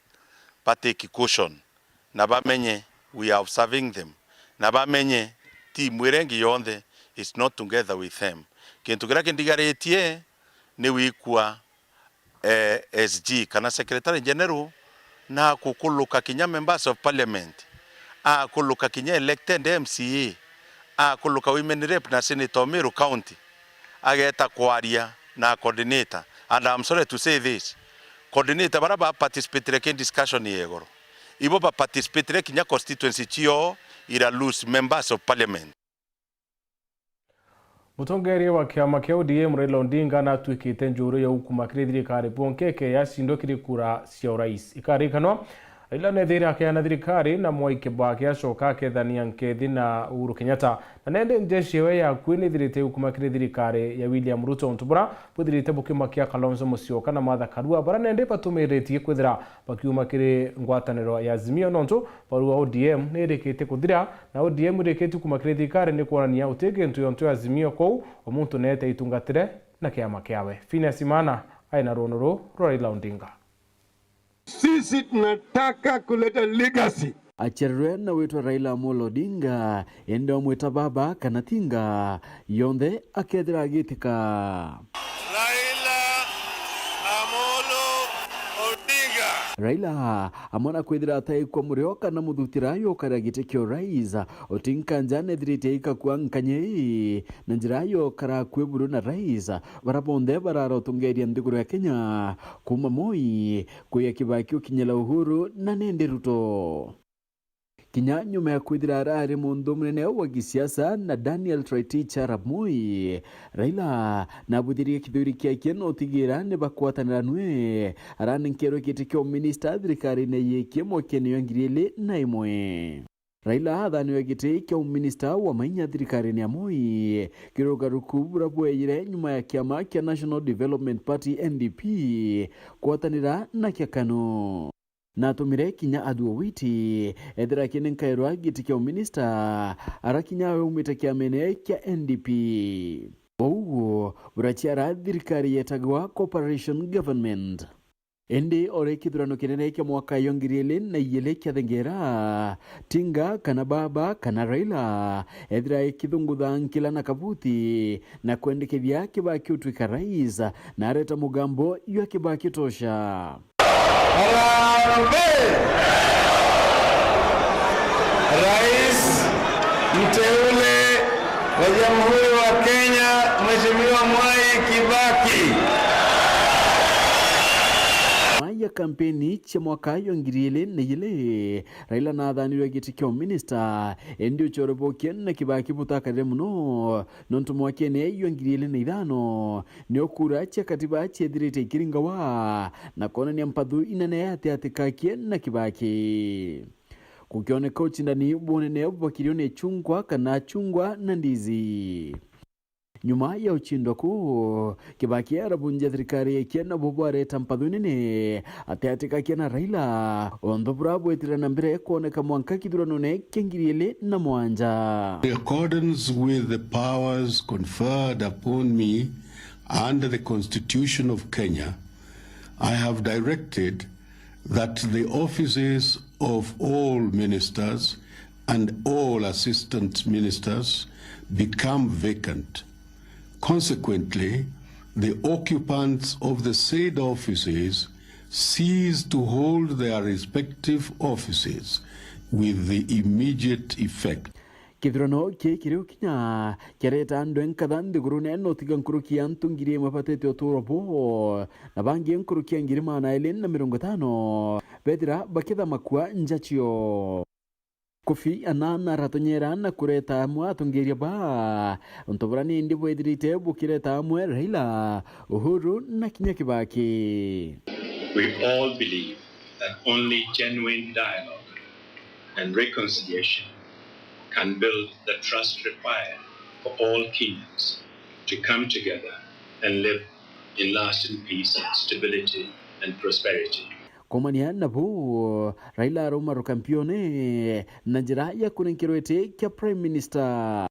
pateki caution na bamenye we are observing them na bamenye team irengi yonde is not together with them kintu gira kindigaretie ni wikwa SG kana secretary general na kukuluka kinya members of parliament kuluka kinya elected MCA kuluka women rep na senator Meru County ageta kwaria na coordinator and I'm sorry to say this coordinator baraba participate in discussion yegoro ibo ba participate kinya constituency chio ira lose members of parliament. Mutongeri wa kiama kia UDA Raila Odinga na twikite njuru ya ukumakire thirikari bonkeke yacindukire kura cia urais ikarikanwa ila nethira akiana thirikari na Mwai Kibaki acoka akethania nkethi na Uhuru Kenyatta na nende njeshi we ya kwinithirite ukumakire thirikari ya William Ruto ontubura buthirite bukimakia Kalonzo Musyoka na Martha Karua bara nende batumiretie kwithira bakiumakire ngwataniro ya Azimio nonto barua ODM nerikite kuthira na ODM irikite ukumakire thirikari ni kuonania utege ntu ya Azimio kou omuntu nete itungatire na kiama kiawe. Phineas Imana aina ronoro Raila Odinga. Sisi tunataka kuleta legacy. Acherwe na wetu Raila Amolo Odinga ende omweta baba kanatinga yonde akethira gitika. Raila Amolo Odinga. Raila amona kwithira atai kwa murioka na muthutira yo kara gitekio rais otinka njane thirite ikakwa nkanye na njira yo kara kweburu na rais barabonde bararo tungeria ndiguru ya Kenya kuma Moi kuya Kibaki ukinyela Uhuru na nende Ruto. Kinya nyuma ya kwithira arari mundu munene wa gisiasa na Daniel Toroitich arap Moi Raila na buthirie kithuri kia kieno tigira ne bakwatanira nwe arani nkero kitikio minister thirikari ne yekie mokeni yangirile na imwe. Raila athani wegite kia minister wa mainya thirikari ne Moi kirogaruku burabweyire nyuma ya kiama kia National Development Party NDP kwatanira na kia KANU. Na tumire kinya aduo witi ethira kinen kairwa gitikio minister arakinya we umite kia mene kia NDP. Owo burachiara thirikari yetagwa cooperation government. Indi ore kithurano kinene kia mwaka yongiriele na yele kia thengera Tinga kana Baba kana Raila ethira ikithungutha nkila na kabuti na kwendekethia Kibaki utuika rais na areta mugambo ya Kibaki tosha. Rais mteule wa Jamhuri wa Kenya Mheshimiwa Mwai Kibaki. Ya kampeni cha mwaka yongiriele na yele Raila na athanirwe giti kio minister endi uchorobokia na Kibaki butakare muno nontu mwake ne yongiriele na ithano ni okura cha katiba chethirite ikiringawa na kona ni mpathu inene ate na Kibaki kukioneka uchindani bunene bwakirio ne chungwa kana chungwa na ndizi. Nyuma ya uchindo kuu Kibaki arabunja thirikari kiena bobware tampathu nene ateatika kiena Raila ondobura bwetira na mbere kuoneka mwanka kithurano ne kengiriele na mwanja. In accordance with the powers conferred upon me under the Constitution of Kenya, I have directed that the offices of all ministers and all assistant ministers become vacant. Consequently, the occupants of the said offices cease to hold their respective offices with the immediate effect. Kithurano kikirio kinya kereta ndo enkatha nthiguru neno tiga nkuruki antu ngiri mapatete oturobo na bangi nkuruki ngiri mana 250 bethira bakitha makua njachio. Kofi Annan ratonyera na kureta amwe atongeria ba ontobrani ndi bwethirite bukireta amwe Raila Uhuru na kinya Kibaki. We all believe that only genuine dialogue and reconciliation can build the trust required for all Kenyans to come together and live in lasting peace, stability and prosperity. Komania nabu Raila Roma kampione na njira ya kunenkirwete kia Prime Minister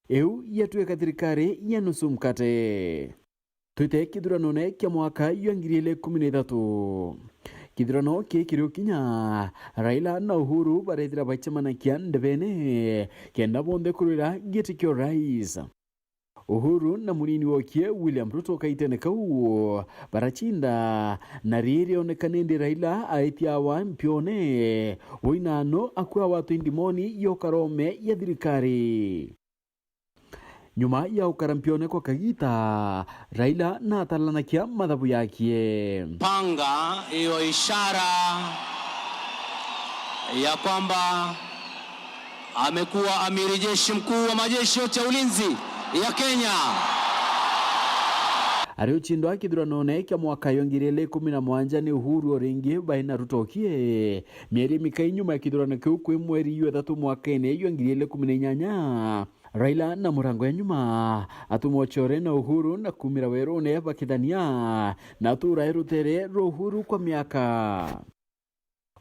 eu yatueka thirikari ya nusu mkate tuite kithurano ne kia mwaka yongiriele 13 kithurano kikirio kinya Raila na Uhuru barethira bachemana kia ndebene kenda bonde kurira giti kio rais. Uhuru na munini wokie William Ruto kaitene kau barachinda na riri onekanende Raila aitia wa mpione woinano akua watu indimoni yokarome ya thirikari. Nyuma ya ukarampione kwa kagita Raila na atalana kia madhabu yakie panga hiyo ishara ya kwamba amekuwa amiri jeshi mkuu wa majeshi yote ya ulinzi ya Kenya. Ariochindwa kithurano ne kia mwaka yongiriele 17 ni Uhuru oringi baina Ruto kie mieri mikai nyuma ya kithurano kiu kwi mweri wa 3 mwaka ine yongiriele 18 Raila na murango ya nyuma atumwochore na Uhuru na kumira weru ne bakithania na tura erutere Uhuru kwa miaka.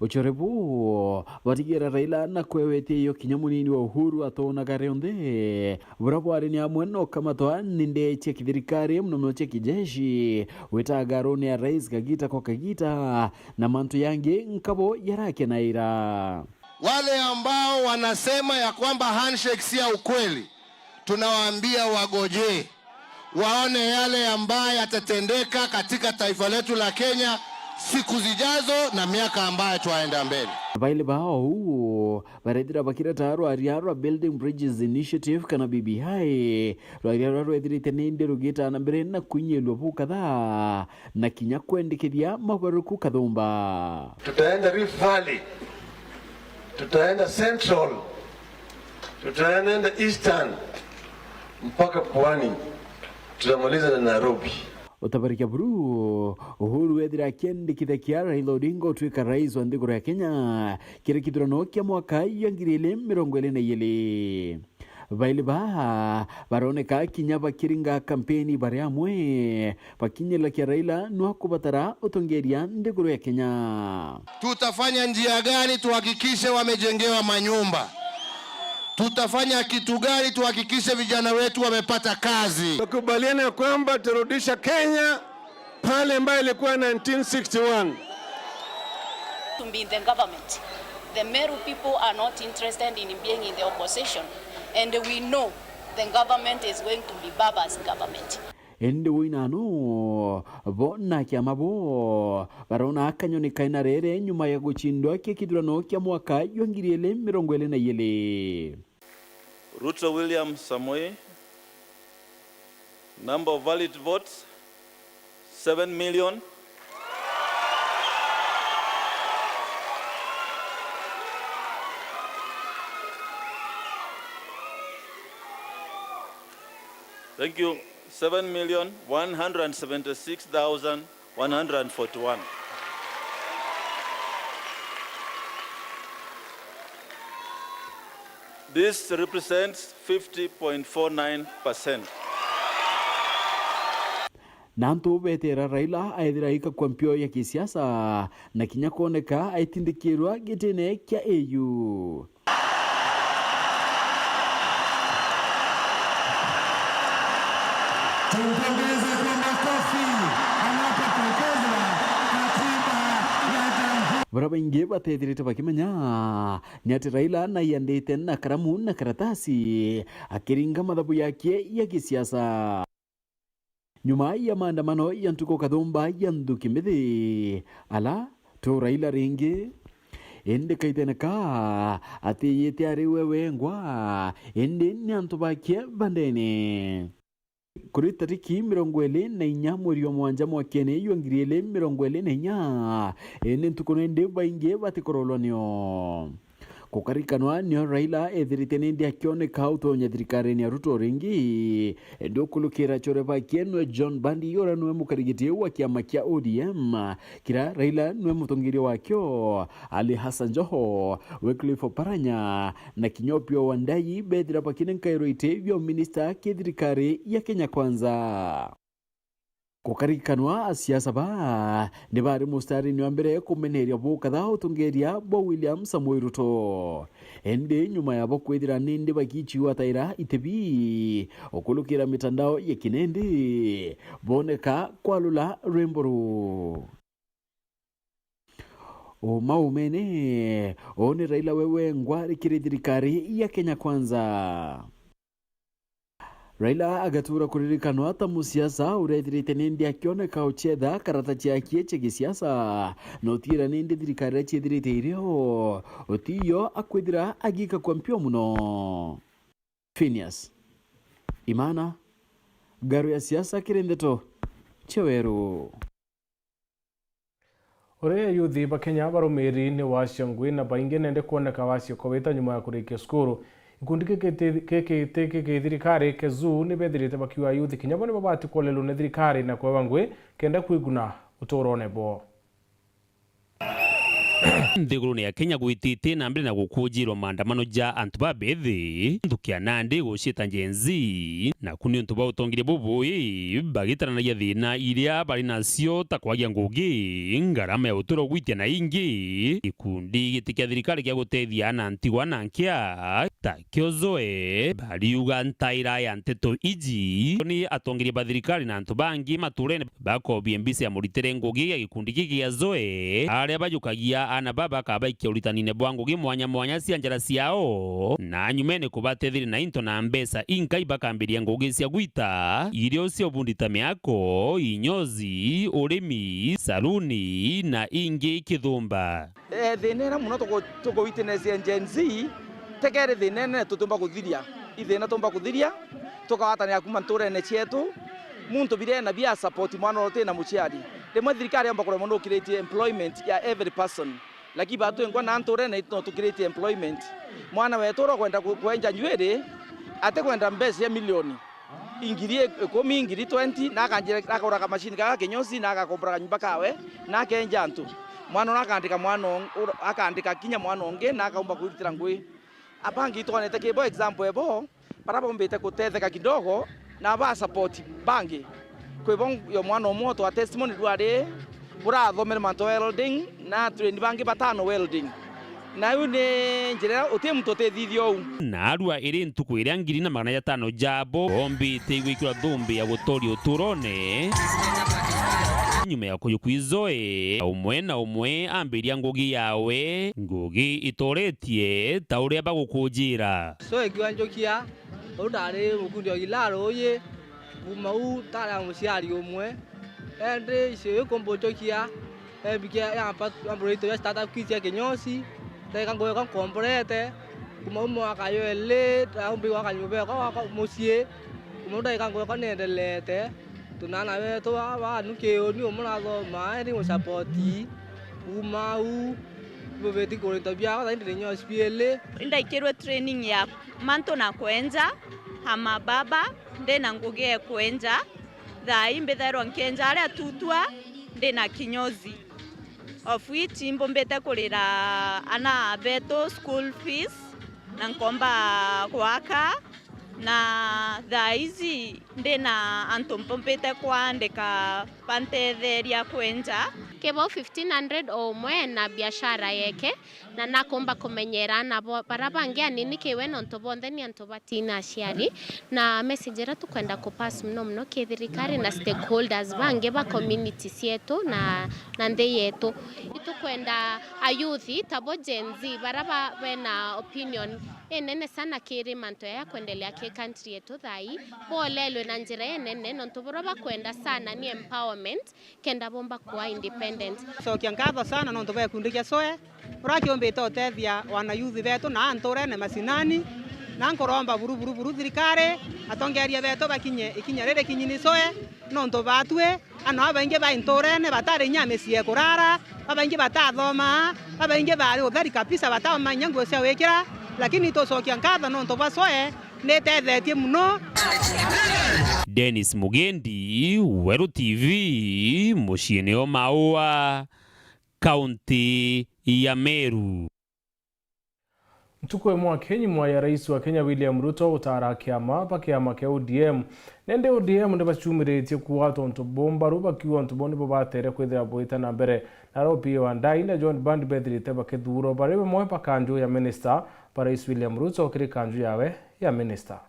Uchorebu watigira Raila na kwewete yo kinyamunini wa Uhuru atona gareonde burabware ni amweno kama toa ninde cheki thirikari mno cheki jeshi wetagarone ya rais kagita kwa kagita na mantu yange nkabo yarake naira. Wale ambao wanasema ya kwamba handshake si ya ukweli, tunawaambia wagoje waone yale ambaye yatatendeka katika taifa letu la Kenya siku zijazo na miaka ambayo tuaenda mbele. Baile bao baredira bakira taro ariaro Building Bridges Initiative kana BBI ariaro edrite nende rugita na mbere na kunyelwa bukatha na kinya kwendekithia mabaruku kathumba. Tutaenda Rift Valley, tutaenda Central, tutaenda Eastern mpaka Pwani, tutamaliza na Nairobi. Utabarika buru Uhuru edira kiendekithia kia Raila Odinga utuika rais wa nthiguru ya Kenya kire kithurano kia mwaka yongiriele 22 baile ba baroneka kinya bakiringa kampeni bare amwe bakinyela kia Raila no kubatara utongeria nthiguru ya Kenya. Tutafanya njia gani tuhakikishe wamejengewa manyumba? Tutafanya kitu gani tuhakikishe vijana wetu wamepata kazi? Tukubaliana kwamba turudisha Kenya pale ambayo ilikuwa 1961. To be in the government. The Meru people are not interested in being in the opposition, and we know the government is going to be Baba's government. Ende winano bona kiama bo barona akanyoni kaina rere nyuma ya guchindwa kithurano kia mwaka wa 2022. Ruto William Samoei. Number of valid votes 7 million. Thank you. 7,176,141. This represents 50.49%. Nanto betera Raila aithiraika kwa mpio ya kisiasa na kinya kuoneka aitindikirwa gitene kia AU. Tumpongeze kwa makofi anapotekeleza katiba ya jamhuri. Barabainge batethirite bakimenya ni ati Raila na yandite na karamu na karatasi akiringa madhabu yake ya kisiasa. Nyuma ya maandamano ya Ntuko Kathumba ya Nthukimithi ala to Raila ringi ende kaiteneka ati yete ari wewengwa ende ni antubakie bandene. Kuri tariki 24 mweri wa mwanja mwakene 2024 ene ntukonende bainge batikorolonio kukarikanwa nio Raila ethirite ndi akioneka utonya thirikari ni Ruto ringi ndio kulukira chore bakienwe John Bandi yora nwe mukarigiti wa kiama kia ODM kira Raila nwe mutongiri wakyo Ali Hassan Joho Wycliffe Oparanya na Kinyopio Wandai bethira bakine nkairo itevyo minister kithirikari ya Kenya Kwanza. Kukarikanwa siasa ba ni bari mustari ni wambere kumeneria bo kadha utungeria bo William Samoei Ruto ende nyuma ya bo kwithira nindi bakichiwa taira itebi okulukira mitandao ya kinende boneka kwalula Remburu o maumene one Raila wewe ngwari kirithirikari ya Kenya Kwanza. Raila agatura kuririkanwa hata musiasa urethirite nindi akioneka uchetha karatachi yake cha kisiasa notira nindi thirikari chethirite irio otiyo akwithira agika kwa mpio muno. Phineas Imana garu ya siasa kirendeto Cheweru. Ore yuthi bakenya barumiri ni washangwe na bainge nende kuoneka wasio koweta nyuma ya kurikia skuru. Ikundi thirikari kezu ni bethirite bakiwa yuthi kinyabo ni babati kolelu ne thirikari na kwa wangwe kenda kuiguna utorone bo. Nthiguru ya Kenya gwitite na mbere na gukujirwa maandamano ja antuba bethi ndukia nandi gucita njenzi na kuni antuba utongire bubui bagitaranagia thina iria bari nacio ta kwagia ngugi ngarama ya uturo gwitia na ingi ikundi gitikia thirikari kia gutethia na ntigwa na nkia ta kiozoe bariuga ntaira ya nteto iji ni atongire ba thirikari na antubangi maturene bako BMBC ya muritere ngugi ya gikundi giki ya zoe aria bajukagia ana baba kabaikia ulitanine bwangu mwanya mwanya cia njara ciao na nyumene kubatethiri na into na mbesa inkai bakambiria ngugi cia gwita irio cio bundita miako inyozi urimi saluni na ingi kithumba thinena muno tuko witness Gen Z tekere thinene tutumba kuthiria ithina tumba kuthiria tukawatania kuma nturene cietu muntu birena bia support mwana rote na muciari rimwe thirikari amba kuremo no create employment ya every person lakini batu ngwa na nturene no to create employment mwana wetu ro kwenda kwenja nywere ate kwenda mbese ya milioni ingirie 10 ingiri 20 na kanjira akora ka machine ka kinyosi na akakombra nyumba kawe na kenja ntu mwana nakandika mwana akandika kinya mwana onge na akaomba kuitira ngwi abangi twanete kebo example ebo parabo mbete kutetheka kidogo na ba support bangi kwebo yo mwana omoto a testimony duare bura thomere manto welding na train bangi batano welding na une njira utie mtote thithio na arua iri ntuku iria 500 jabo ombi teigwikira thumbi ya gutori uturone nyuma ya kuyukwizoe umwe na umwe ambiria ngugi yawe ngugi itoretie ta uria bagukujira so ikiwanjokia udare mukundio gilaro ye bumau tara musiari umwe ende ise kombojokia bikia ya ambrito ya startup kisia kenyosi ta kango kan komprete kuma mo akayo ele ta umbi wakanyobe ko musie kuma ta kango kan endelete tunana we to wa nuke ni omona go ma ri mo supporti umau bobeti ko tabia ka ndi nyo spiele ndaikirwe training ya manto na kwenza hama baba ndena nguge kwenza thai mbethero nkenza aria tutwa ndena kinyozi of which imbombete kurira ana beto school fees na nkomba kwaka na thaizi ndena antompompete kwandika pantetheria kwenja kebo 1500 o mwe na biashara yeke na nakomba kumenyera na barabangia nini kewe no ntobonde ni antobatina aciari na messenger tukwenda kupass mno kethirikari na stakeholders bange ba communities yetu na ndei yetu itukwenda ayuthi tabo Gen Z baraba bena opinion enene sana kiri manto ya kuendelea ke country yetu thai bolelwe na njira enene no ntoboroba kwenda sana ni empowerment kenda bomba kwa independent so kiangatho sana no ntobe kundikia soe urakiombe utethia wana youth betu na antore ne masinani na nkoromba buru thirikari atongeria betu bakinye ikinya rere kinyini soe no ntobatwe ana abainge ba intore ne batare nyamesie kurara abainge batathoma abainge bari utheri kabisa batamanya ngo cia wekira lakini tocokia ngatho no ntobasoe netethetie muno. Dennis Mugendi, Weru TV, muciini o Maua, kaunti ya Meru. Mtuko mwa Kenya mwa ya rais wa Kenya William Ruto utara kiama kia ODM nende ODM ndeba chumiretie kuwa tonto bomba ruba kiwa ntoboni baba tere kwethira boita na mbere na ropi Wandai na John Bandi Bedrite bakethuro barebe moe pakanjo ya minister para rais William Ruto kiri kanjo yawe ya minister.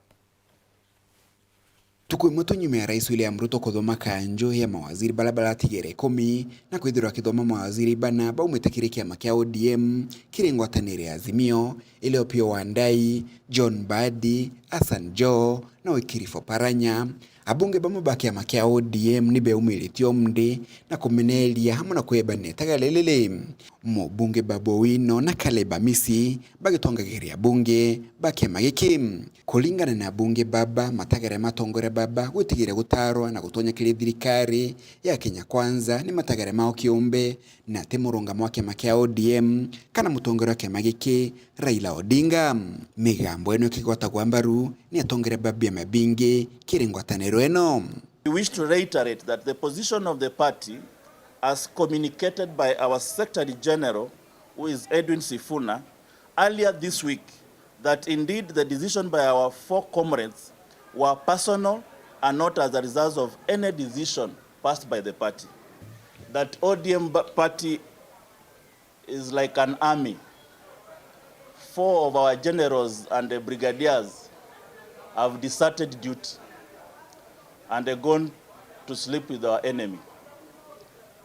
Tukui moto nyume ya rais William Ruto kuthoma kanjo ya mawaziri balabala tigere 10 na kwithirwa kithoma mawaziri bana baumetekire kiama kia ODM kiri ngwatanire ya Azimio ile Opiyo Wandai, John Badi, Hassan Joho na Wycliffe Oparanya. Abunge bamabaki ya makia ODM nibe umiritio mdi na kumenelia hamu na kuebane tagalelele. Mbunge Babu Owino na Caleb Amisi bagitonga ya bunge baki ya magiki. Kulingana na bunge baba matagare matongore baba gutigire gutarwa na gutonya kiri thirikari ya Kenya Kwanza ni matagare mao kiumbe na temurunga mwake makia ODM kana mutongore wake magiki Raila Odinga. Migambo eno kigwata gwambaru ni atongere babi ya mabinge kiri ngwataniro eno. We wish to reiterate that the position of the party as communicated by our Secretary General, who is Edwin Sifuna, earlier this week, that indeed the decision by our 4 comrades were personal and not as a result of any decision passed by the party. That ODM party is like an army. 4 of our generals and the brigadiers have deserted duty and are gone to sleep with our enemy.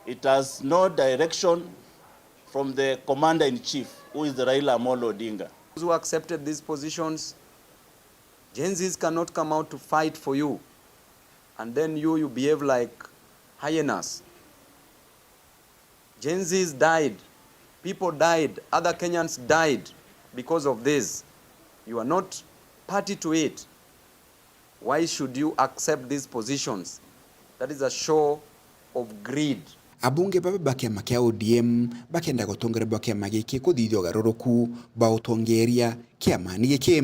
It has no direction from the commander-in-chief, who is the Raila Amolo Odinga. Those who accepted these positions, Gen Zs cannot come out to fight for you, and then you behave like hyenas. Gen Zs died, people died, other Kenyans died because of this. You are not party to it. Why should you accept these positions? That is a show of greed. Abunge baba baki ya makia ODM bakenda gutongere baki ya magiki kuthithio garoroku ba utongeria kia mani giki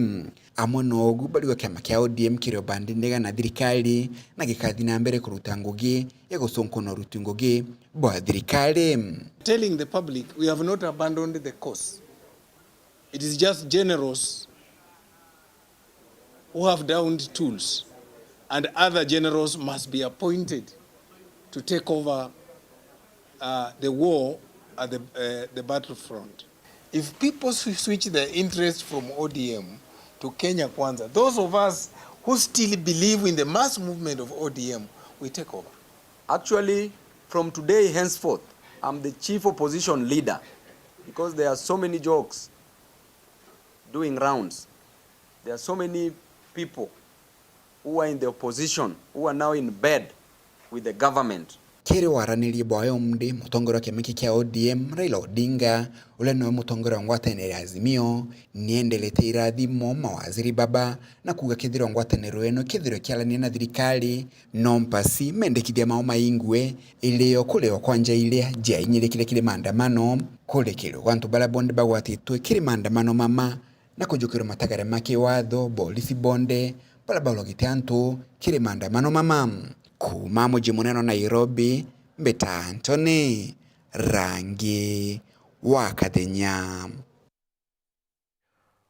amonogu bali wa kia makia ODM kirio bandi ndega na thirikari na gikathi na mbere kuruta ngugi ya gusonkono ruti ngugi bwa thirikari. Telling the public we have not abandoned the cause. It is just generals who have downed tools, and other generals must be appointed to take over the war at the battlefront. If people switch their interest from ODM to Kenya Kwanza, those of us who still believe in the mass movement of ODM, we take over. Actually, from today henceforth, I'm the chief opposition leader because there are so many jokes doing rounds. There are so many people who are in the opposition who are now in bed with the government. Kiri waranirie bwayo mdi mutongoro kemiki kia ODM Raila Odinga ule noe mutongoro ngwatanere Azimio niendelete irathimo mawaziri baba na kuga kithiro ngwatanero eno kithiro kialania na thirikari nompasi mendekithia mao maingwe ilio kuleo kwanja ile jia inyirekire kile maandamano kule kile wantu bala bonde bagwatitwe kile maandamano mama na kujukiro matagare make watho bolisi bonde bala balogite antu kile maandamano mama. Kuma muji muneno Nairobi, Mbeta Anthony, Rangi wa Kathenya.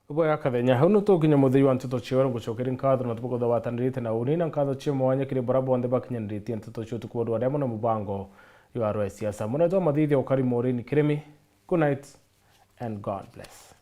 Ubo ya Kathenya, hau nutukinya muthiri wa ntuto chioro gucokera nkatho na tuko dawatanirite na unina nkatho chie mwanya kiri borabo onde bakinyanirite ntuto chio tukuodwa demo na mubango yo arwe siasa. Muneto mathithi ukari morini kirimi. Good night and God bless.